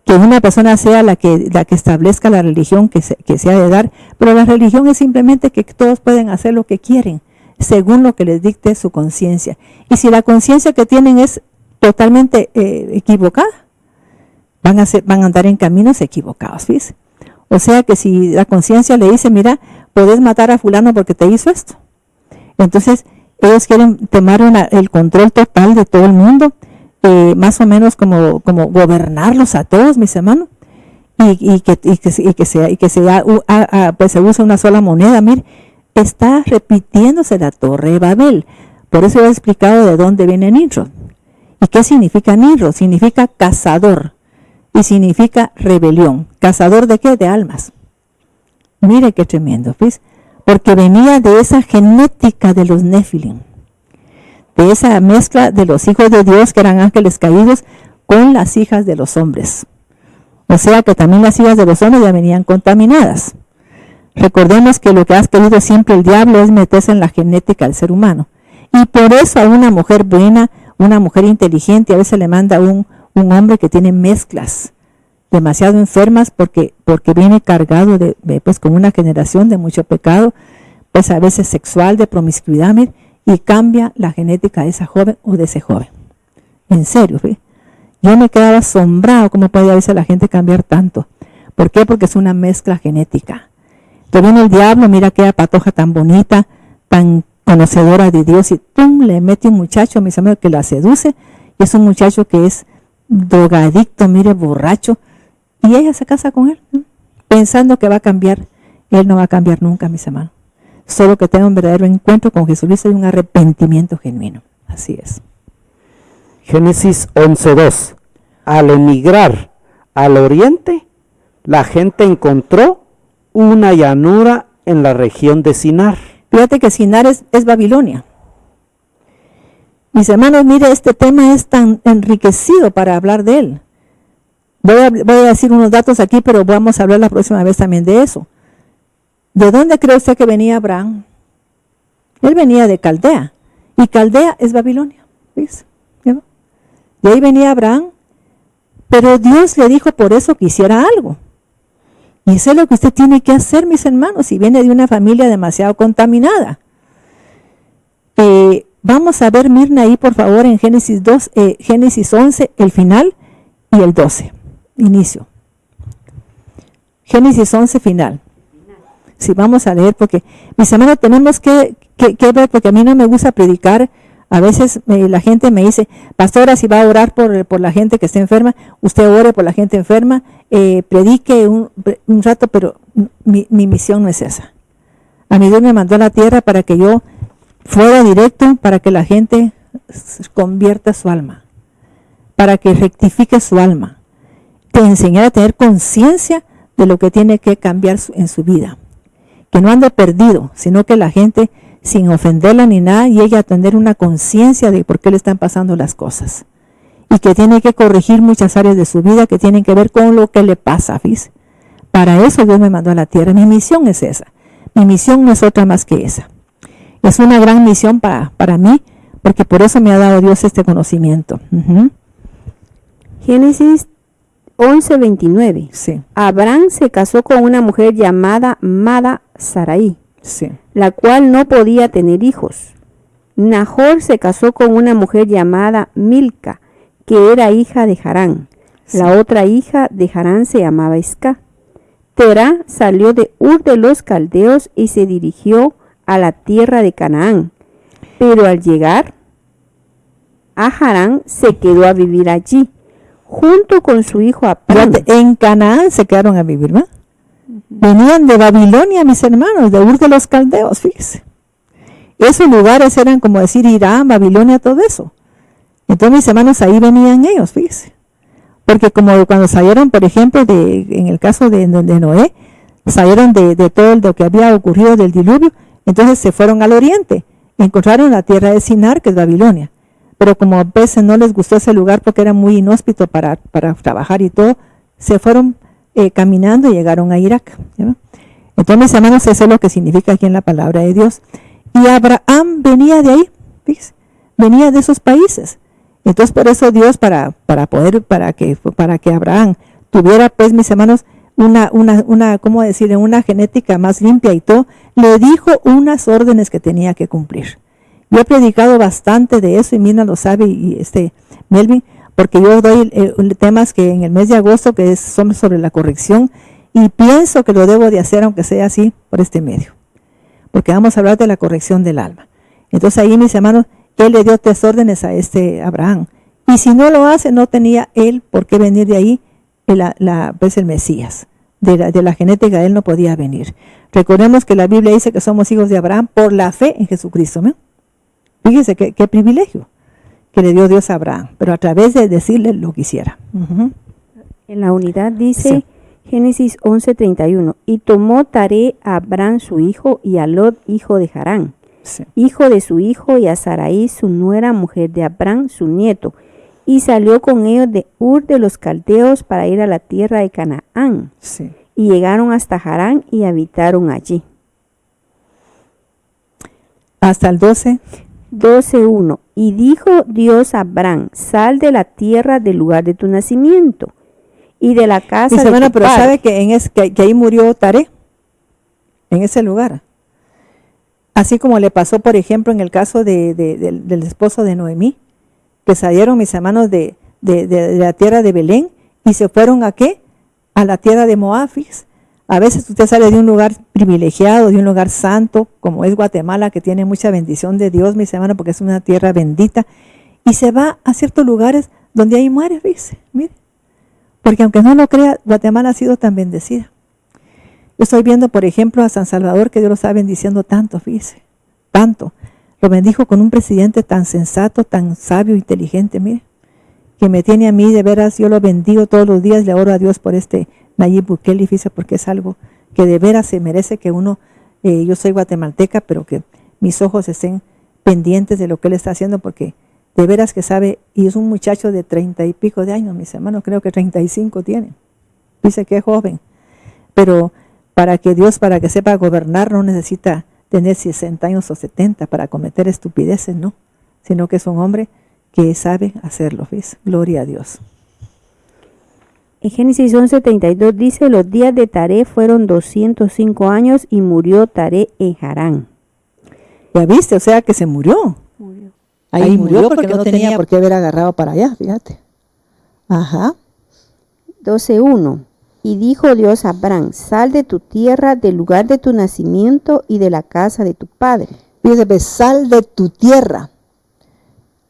Que una persona sea la que establezca la religión que se ha de dar. Pero la religión es simplemente que todos pueden hacer lo que quieren, según lo que les dicte su conciencia. Y si la conciencia que tienen es totalmente equivocada, van a andar en caminos equivocados, fíjese. O sea que si la conciencia le dice, mira, podés matar a fulano porque te hizo esto. Entonces, ellos quieren tomar el control total de todo el mundo, más o menos como gobernarlos a todos, mis hermanos, y que se use una sola moneda. Mire, está repitiéndose la Torre de Babel. Por eso he explicado de dónde viene Nimrod. ¿Y qué significa Nimrod? Significa cazador y significa rebelión. ¿Cazador de qué? De almas. Mire qué tremendo, ¿ves? Porque venía de esa genética de los Nefilim, de esa mezcla de los hijos de Dios, que eran ángeles caídos, con las hijas de los hombres. O sea que también las hijas de los hombres ya venían contaminadas. Recordemos que lo que ha querido siempre el diablo es meterse en la genética del ser humano. Y por eso a una mujer buena, una mujer inteligente, a veces le manda un hombre que tiene mezclas demasiado enfermas porque viene cargado pues con una generación de mucho pecado, pues a veces sexual, de promiscuidad, y cambia la genética de esa joven o de ese joven. En serio, ¿ve? Yo me quedaba asombrado cómo puede a veces la gente cambiar tanto. ¿Por qué? Porque es una mezcla genética. Entonces viene el diablo, mira aquella patoja tan bonita, tan conocedora de Dios, y ¡pum!, le mete un muchacho, mis amigos, que la seduce, y es un muchacho que es drogadicto, mire, borracho, y ella se casa con él, ¿no? Pensando que va a cambiar. Él no va a cambiar nunca, mis hermanos. Solo que tenga un verdadero encuentro con Jesucristo y un arrepentimiento genuino. Así es. Génesis 11:2. al emigrar al oriente, la gente encontró una llanura en la región de Sinar. Fíjate que Sinar es Babilonia. Mis hermanos, mire, este tema es tan enriquecido para hablar de él. Voy a decir unos datos aquí, pero vamos a hablar la próxima vez también de eso. ¿De dónde cree usted que venía Abraham? Él venía de Caldea, y Caldea es Babilonia. ¿Ves? De ahí venía Abraham, pero Dios le dijo por eso que hiciera algo. Y eso es lo que usted tiene que hacer, mis hermanos, si viene de una familia demasiado contaminada. Vamos a ver, Mirna, ahí por favor en Génesis 11, el final, y el 12, inicio. Génesis 11, final. Sí, vamos a leer porque, mis hermanos, tenemos que ver, porque a mí no me gusta predicar. A veces la gente me dice, pastora, si va a orar por la gente que está enferma, usted ore por la gente enferma, predique un rato, pero mi misión no es esa. A mí Dios me mandó a la tierra para que yo fuera directo, para que la gente convierta su alma, para que rectifique su alma, que enseñar a tener conciencia de lo que tiene que cambiar en su vida. Que no ande perdido, sino que la gente, sin ofenderla ni nada, llegue a tener una conciencia de por qué le están pasando las cosas. Y que tiene que corregir muchas áreas de su vida que tienen que ver con lo que le pasa, ¿ves? Para eso Dios me mandó a la tierra. Mi misión es esa. Mi misión no es otra más que esa. Es una gran misión para mí, porque por eso me ha dado Dios este conocimiento. Génesis 11:29. Sí. Abraham se casó con una mujer llamada Mada Sarai, Sí. la cual no podía tener hijos. Nahor se casó con una mujer llamada Milca, que era hija de Harán. Sí. La otra hija de Harán se llamaba Isca. Terá salió de Ur de los Caldeos y se dirigió a la tierra de Canaán. Pero al llegar a Harán se quedó a vivir allí, junto con su hijo Abraham. En Canaán se quedaron a vivir, ¿va? Venían de Babilonia, mis hermanos, de Ur de los Caldeos, fíjese. Esos lugares eran como decir Irán, Babilonia, todo eso. Entonces, mis hermanos, ahí venían ellos, fíjese. Porque como cuando salieron, por ejemplo, en el caso de Noé, salieron de todo lo que había ocurrido del diluvio, entonces se fueron al oriente, encontraron la tierra de Sinar, que es Babilonia. Pero como a veces no les gustó ese lugar porque era muy inhóspito para trabajar y todo, se fueron caminando y llegaron a Irak. ¿Ya? Entonces, mis hermanos, eso es lo que significa aquí en la palabra de Dios. Y Abraham venía de ahí, ¿ves? Venía de esos países. Entonces, por eso Dios, para que Abraham tuviera, pues, mis hermanos, ¿cómo decirle? Una genética más limpia y todo, le dijo unas órdenes que tenía que cumplir. Yo he predicado bastante de eso y Mina lo sabe y Melvin, porque yo doy temas que en el mes de agosto que son sobre la corrección y pienso que lo debo de hacer aunque sea así por este medio, porque vamos a hablar de la corrección del alma. Entonces ahí, mis hermanos, él le dio 3 órdenes a Abraham y si no lo hace no tenía él por qué venir de ahí pues el Mesías. De la genética de él no podía venir. Recordemos que la Biblia dice que somos hijos de Abraham por la fe en Jesucristo, ¿no? Fíjese qué privilegio que le dio Dios a Abraham, pero a través de decirle lo que hiciera. En la unidad dice, Sí. Génesis 11:31, y tomó Taré a Abraham su hijo y a Lot hijo de Harán, Sí. hijo de su hijo, y a Sarai su nuera, mujer de Abraham su nieto, y salió con ellos de Ur de los Caldeos para ir a la tierra de Canaán, Sí. y llegaron hasta Harán y habitaron allí. Hasta el 12. 12:1, y dijo Dios a Abraham, sal de la tierra del lugar de tu nacimiento y de la casa Dice, de bueno, tu pero padre. sabe que ahí murió Taré, en ese lugar. Así como le pasó, por ejemplo, en el caso del esposo de Noemí, que salieron, mis hermanos, de la tierra de Belén y se fueron ¿a qué? A la tierra de Moab. A veces usted sale de un lugar privilegiado, de un lugar santo, como es Guatemala, que tiene mucha bendición de Dios, mis hermanos, porque es una tierra bendita, y se va a ciertos lugares donde hay muere, dice, mire. Porque aunque no lo crea, Guatemala ha sido tan bendecida. Yo estoy viendo, por ejemplo, a San Salvador, que Dios lo está bendiciendo tanto, fíjese, tanto. Lo bendijo con un presidente tan sensato, tan sabio, inteligente, mire, que me tiene a mí, de veras, yo lo bendigo todos los días, le oro a Dios por Nayib Bukele, fíjese, porque es algo que de veras se merece que uno, yo soy guatemalteca, pero que mis ojos estén pendientes de lo que él está haciendo, porque de veras que sabe, y es un muchacho de 30 y pico de años, mis hermanos, creo que 35 tiene, dice que es joven, pero para que sepa gobernar no necesita tener 60 años o 70 para cometer estupideces, no, sino que es un hombre que sabe hacerlo, ¿ves? Gloria a Dios. En Génesis 11:32 dice, los días de Taré fueron 205 años y murió Taré en Harán. Ya viste, o sea que se murió. Ahí murió porque no tenía por qué haber agarrado para allá, fíjate. Ajá. 12:1. Y dijo Dios a Abraham, sal de tu tierra, del lugar de tu nacimiento y de la casa de tu padre. Fíjate, sal de tu tierra.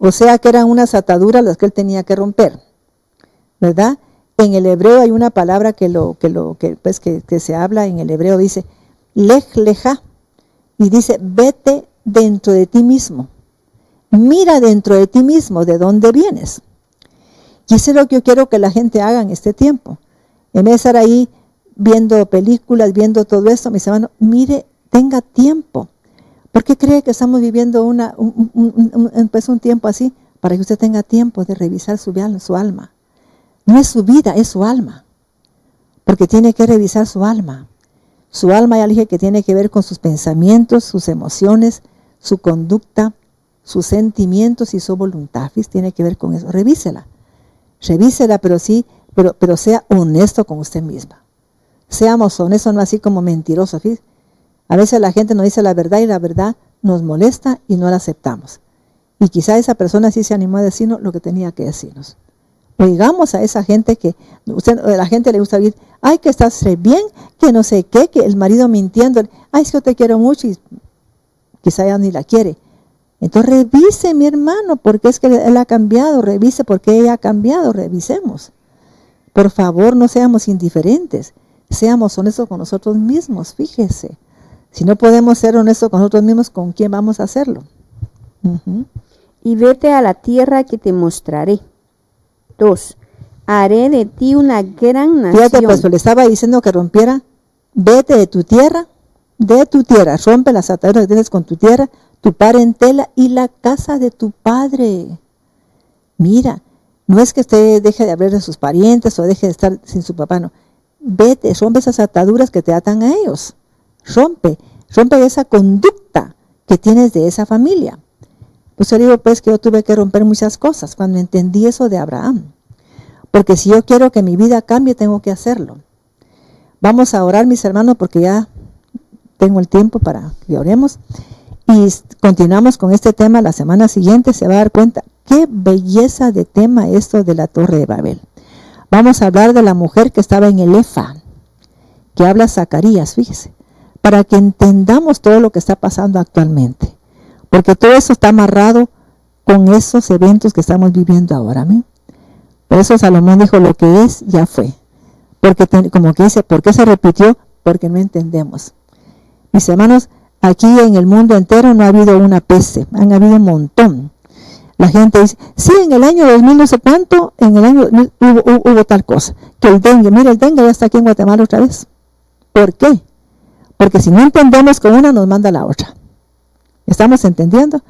O sea que eran unas ataduras las que él tenía que romper, ¿verdad? En el hebreo hay una palabra que se habla en el hebreo, dice, lej leja, y dice, vete dentro de ti mismo. Mira dentro de ti mismo de dónde vienes. Y eso es lo que yo quiero que la gente haga en este tiempo. En vez de estar ahí viendo películas, viendo todo esto, mis hermanos, mire, tenga tiempo. ¿Por qué cree que estamos viviendo un tiempo así? Para que usted tenga tiempo de revisar su alma. No es su vida, es su alma. Porque tiene que revisar su alma. Su alma, ya le dije, que tiene que ver con sus pensamientos, sus emociones, su conducta, sus sentimientos y su voluntad. Tiene que ver con eso. Revísela, pero sea honesto con usted misma. Seamos honestos, no así como mentirosos. ¿Sí? A veces la gente nos dice la verdad y la verdad nos molesta y no la aceptamos. Y quizá esa persona sí se animó a decirnos lo que tenía que decirnos. Oigamos a esa gente que a la gente le gusta oír, ay, que estás re bien, que no sé qué, que el marido mintiendo, ay, es que yo te quiero mucho y quizá ella ni la quiere. Entonces revise, mi hermano, porque es que él ha cambiado, revise por qué ella ha cambiado, revisemos. Por favor, no seamos indiferentes, seamos honestos con nosotros mismos, fíjese. Si no podemos ser honestos con nosotros mismos, ¿con quién vamos a hacerlo? Y vete a la tierra que te mostraré. 2. Haré de ti una gran nación. Fíjate, pues le estaba diciendo que rompiera, vete de tu tierra, rompe las ataduras que tienes con tu tierra, tu parentela y la casa de tu padre. Mira, no es que usted deje de hablar de sus parientes o deje de estar sin su papá, no. Vete, rompe esas ataduras que te atan a ellos. Rompe esa conducta que tienes de esa familia. Pues yo digo pues que yo tuve que romper muchas cosas cuando entendí eso de Abraham. Porque si yo quiero que mi vida cambie, tengo que hacerlo. Vamos a orar, mis hermanos, porque ya tengo el tiempo para que oremos. Y continuamos con este tema la semana siguiente. Se va a dar cuenta qué belleza de tema esto de la Torre de Babel. Vamos a hablar de la mujer que estaba en el Efa, que habla Zacarías, fíjese, para que entendamos todo lo que está pasando actualmente. Porque todo eso está amarrado con esos eventos que estamos viviendo ahora. ¿sí? Por eso Salomón dijo, lo que es, ya fue. Porque como que dice, ¿por qué se repitió? Porque no entendemos. Mis hermanos, aquí en el mundo entero no ha habido una peste, han habido un montón. La gente dice, sí, en el año 2000 no sé cuánto, en el año hubo tal cosa. Que el dengue, mira, el dengue ya está aquí en Guatemala otra vez. ¿Por qué? Porque si no entendemos con una, nos manda la otra. ¿Estamos entendiendo?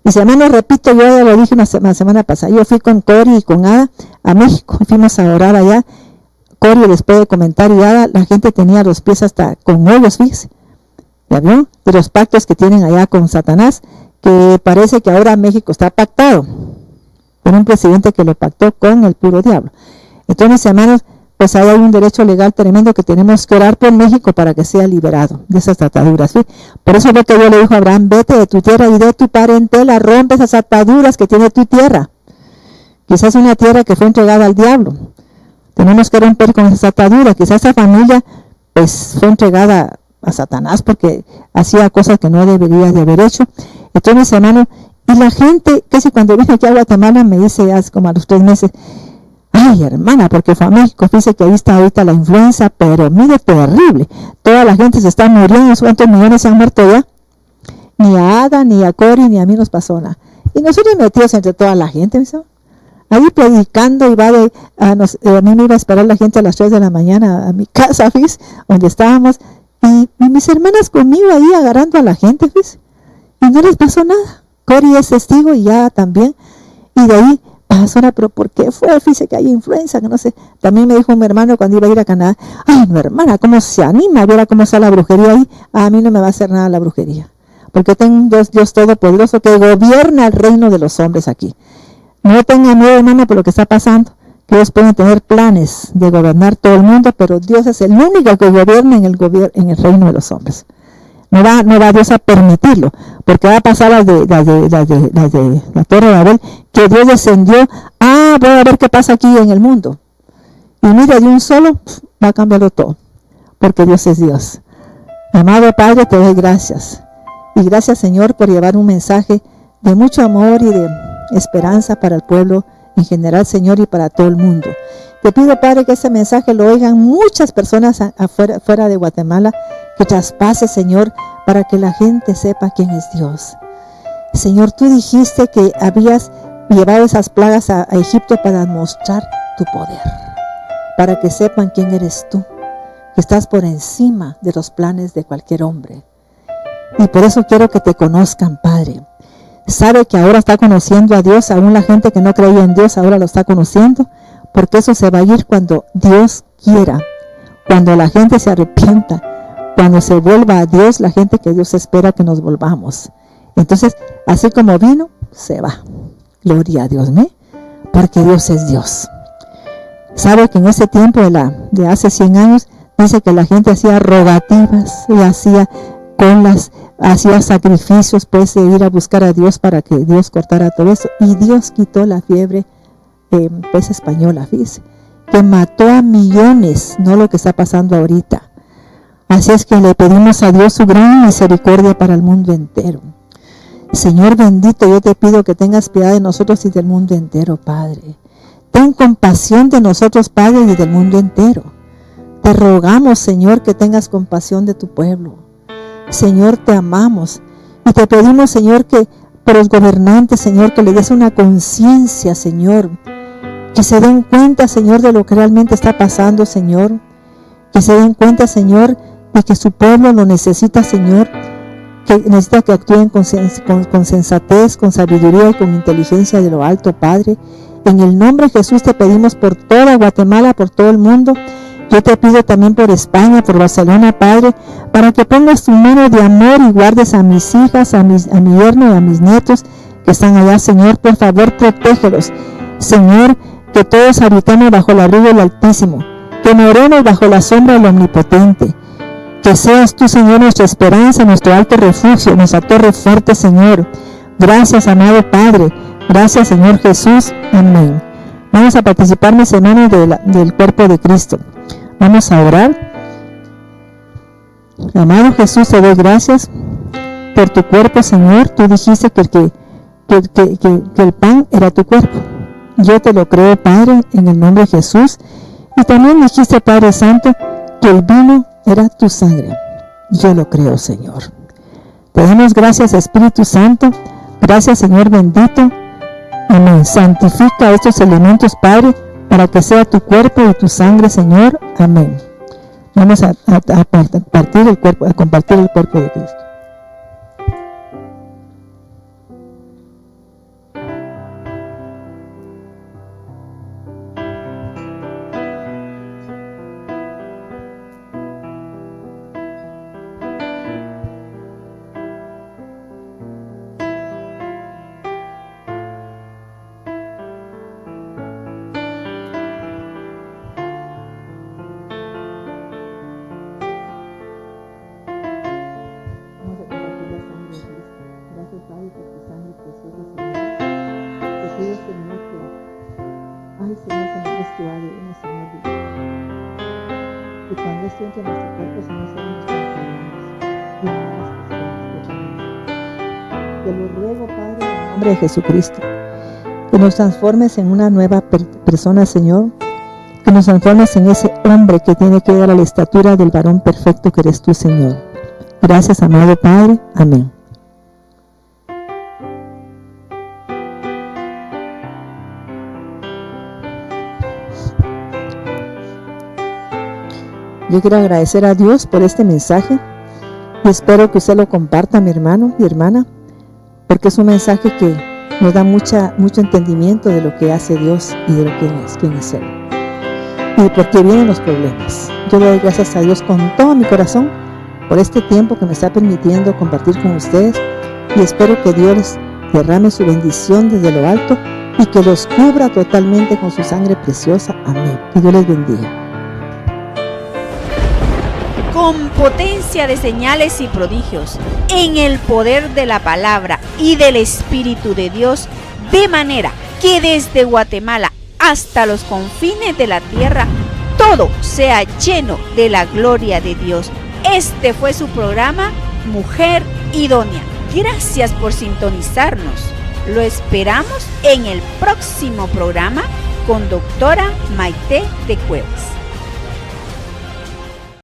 Mis hermanos, repito, yo ya lo dije una semana pasada, yo fui con Cori y con Ada a México, fuimos a orar allá. Cori les puede comentar, y Ada, la gente tenía los pies hasta con hoyos, fíjese. ¿Ya vio? De los pactos que tienen allá con Satanás, que parece que ahora México está pactado por un presidente que lo pactó con el puro diablo. Entonces, mis hermanos, pues ahí hay un derecho legal tremendo que tenemos que orar por México para que sea liberado de esas ataduras. ¿sí? Por eso es lo que yo le dijo a Abraham, vete de tu tierra y de tu parentela, rompe esas ataduras que tiene tu tierra. Quizás una tierra que fue entregada al diablo. Tenemos que romper con esas ataduras. Quizás esa familia pues fue entregada a Satanás porque hacía cosas que no debería de haber hecho. Entonces, mis hermanos, y la gente, casi cuando vine aquí a Guatemala, me dice ya como a los 3 meses, ay, hermana, porque fue a México, fíjese que ahí está ahorita la influenza, pero mire, terrible. Toda la gente se está muriendo, ¿cuántos millones se han muerto ya? Ni a Ada, ni a Cori, ni a mí nos pasó nada. Y nosotros metidos entre toda la gente, ¿sí? ahí predicando, y a mí me iba a esperar la gente a las 3 de la mañana a mi casa, ¿ves? Donde estábamos, y mis hermanas conmigo ahí agarrando a la gente, ¿ves? Y no les pasó nada. Cori es testigo y ya también. Y de ahí pasó, pero ¿por qué fue? Fíjese que hay influenza, que no sé. También me dijo mi hermano cuando iba a ir a Canadá, ay, mi hermana, ¿cómo se anima? Viera cómo está la brujería ahí. A mí no me va a hacer nada la brujería, porque tengo un Dios todopoderoso que gobierna el reino de los hombres aquí. No tengan miedo, hermana, por lo que está pasando, que ellos pueden tener planes de gobernar todo el mundo, pero Dios es el único que gobierna en el reino de los hombres. No va Dios a permitirlo, porque va a pasar las de la Torre de Babel, que Dios descendió. Voy a ver qué pasa aquí en el mundo. Y mira, de un solo va a cambiarlo todo, porque Dios es Dios. Amado Padre, te doy gracias. Y gracias, Señor, por llevar un mensaje de mucho amor y de esperanza para el pueblo en general, Señor, y para todo el mundo. Te pido, Padre, que ese mensaje lo oigan muchas personas fuera de Guatemala, que traspase, Señor, para que la gente sepa quién es Dios. Señor, tú dijiste que habías llevado esas plagas a Egipto para mostrar tu poder, para que sepan quién eres tú, que estás por encima de los planes de cualquier hombre. Y por eso quiero que te conozcan, Padre. Sabe que ahora está conociendo a Dios, aún la gente que no creía en Dios ahora lo está conociendo, porque eso se va a ir cuando Dios quiera, cuando la gente se arrepienta, cuando se vuelva a Dios, la gente que Dios espera que nos volvamos. Entonces, así como vino, se va. Gloria a Dios, ¿no? Porque Dios es Dios. Sabe que en ese tiempo de hace 100 años, dice que la gente hacía rogativas y hacía colas, hacía sacrificios, pues, de ir a buscar a Dios para que Dios cortara todo eso. Y Dios quitó la fiebre pues española, fíjese, que mató a millones, no lo que está pasando ahorita. Así es que le pedimos a Dios su gran misericordia para el mundo entero. Señor bendito, yo te pido que tengas piedad de nosotros y del mundo entero, Padre. Ten compasión de nosotros, Padre, y del mundo entero. Te rogamos, Señor, que tengas compasión de tu pueblo. Señor, te amamos y te pedimos, Señor, que por los gobernantes, Señor, que le des una conciencia, Señor, que se den cuenta, Señor, de lo que realmente está pasando, Señor, que se den cuenta, Señor, de que su pueblo lo necesita, Señor, que necesita que actúen con sensatez, con sabiduría y con inteligencia de lo alto, Padre. En el nombre de Jesús te pedimos por toda Guatemala, por todo el mundo. Yo te pido también por España, por Barcelona, Padre, para que pongas tu mano de amor y guardes a mis hijas, a mi yerno y a mis nietos que están allá, Señor. Por favor, protégelos. Señor, que todos habitemos bajo el abrigo del Altísimo, que moremos bajo la sombra del Omnipotente. Que seas tú, Señor, nuestra esperanza, nuestro alto refugio, nuestra torre fuerte, Señor. Gracias, amado Padre. Gracias, Señor Jesús. Amén. Vamos a participar, mis hermanos, del cuerpo de Cristo. Vamos a orar. Amado Jesús, te doy gracias por tu cuerpo, Señor. Tú dijiste que el pan era tu cuerpo. Yo te lo creo, Padre, en el nombre de Jesús. Y también dijiste, Padre Santo, que el vino era tu sangre. Yo lo creo, Señor. Te damos gracias, Espíritu Santo. Gracias, Señor bendito. Amén. Santifica estos elementos, Padre, para que sea tu cuerpo y tu sangre, Señor. Amén. Vamos a compartir el cuerpo de Cristo. Te lo ruego, Padre, en el nombre de Jesucristo, que nos transformes en una nueva persona, Señor, que nos transformes en ese hombre que tiene que dar a la estatura del varón perfecto que eres tú, Señor. Gracias, amado Padre. Amén. Yo quiero agradecer a Dios por este mensaje y espero que usted lo comparta, mi hermano y hermana, porque es un mensaje que nos da mucho entendimiento de lo que hace Dios y de lo que es, quién es Él. Y por qué vienen los problemas. Yo le doy gracias a Dios con todo mi corazón por este tiempo que me está permitiendo compartir con ustedes, y espero que Dios les derrame su bendición desde lo alto y que los cubra totalmente con su sangre preciosa. Amén. Que Dios les bendiga. Con potencia de señales y prodigios, en el poder de la palabra y del Espíritu de Dios, de manera que desde Guatemala hasta los confines de la tierra, todo sea lleno de la gloria de Dios. Este fue su programa, Mujer Idónea. Gracias por sintonizarnos. Lo esperamos en el próximo programa con doctora Maite de Cuevas.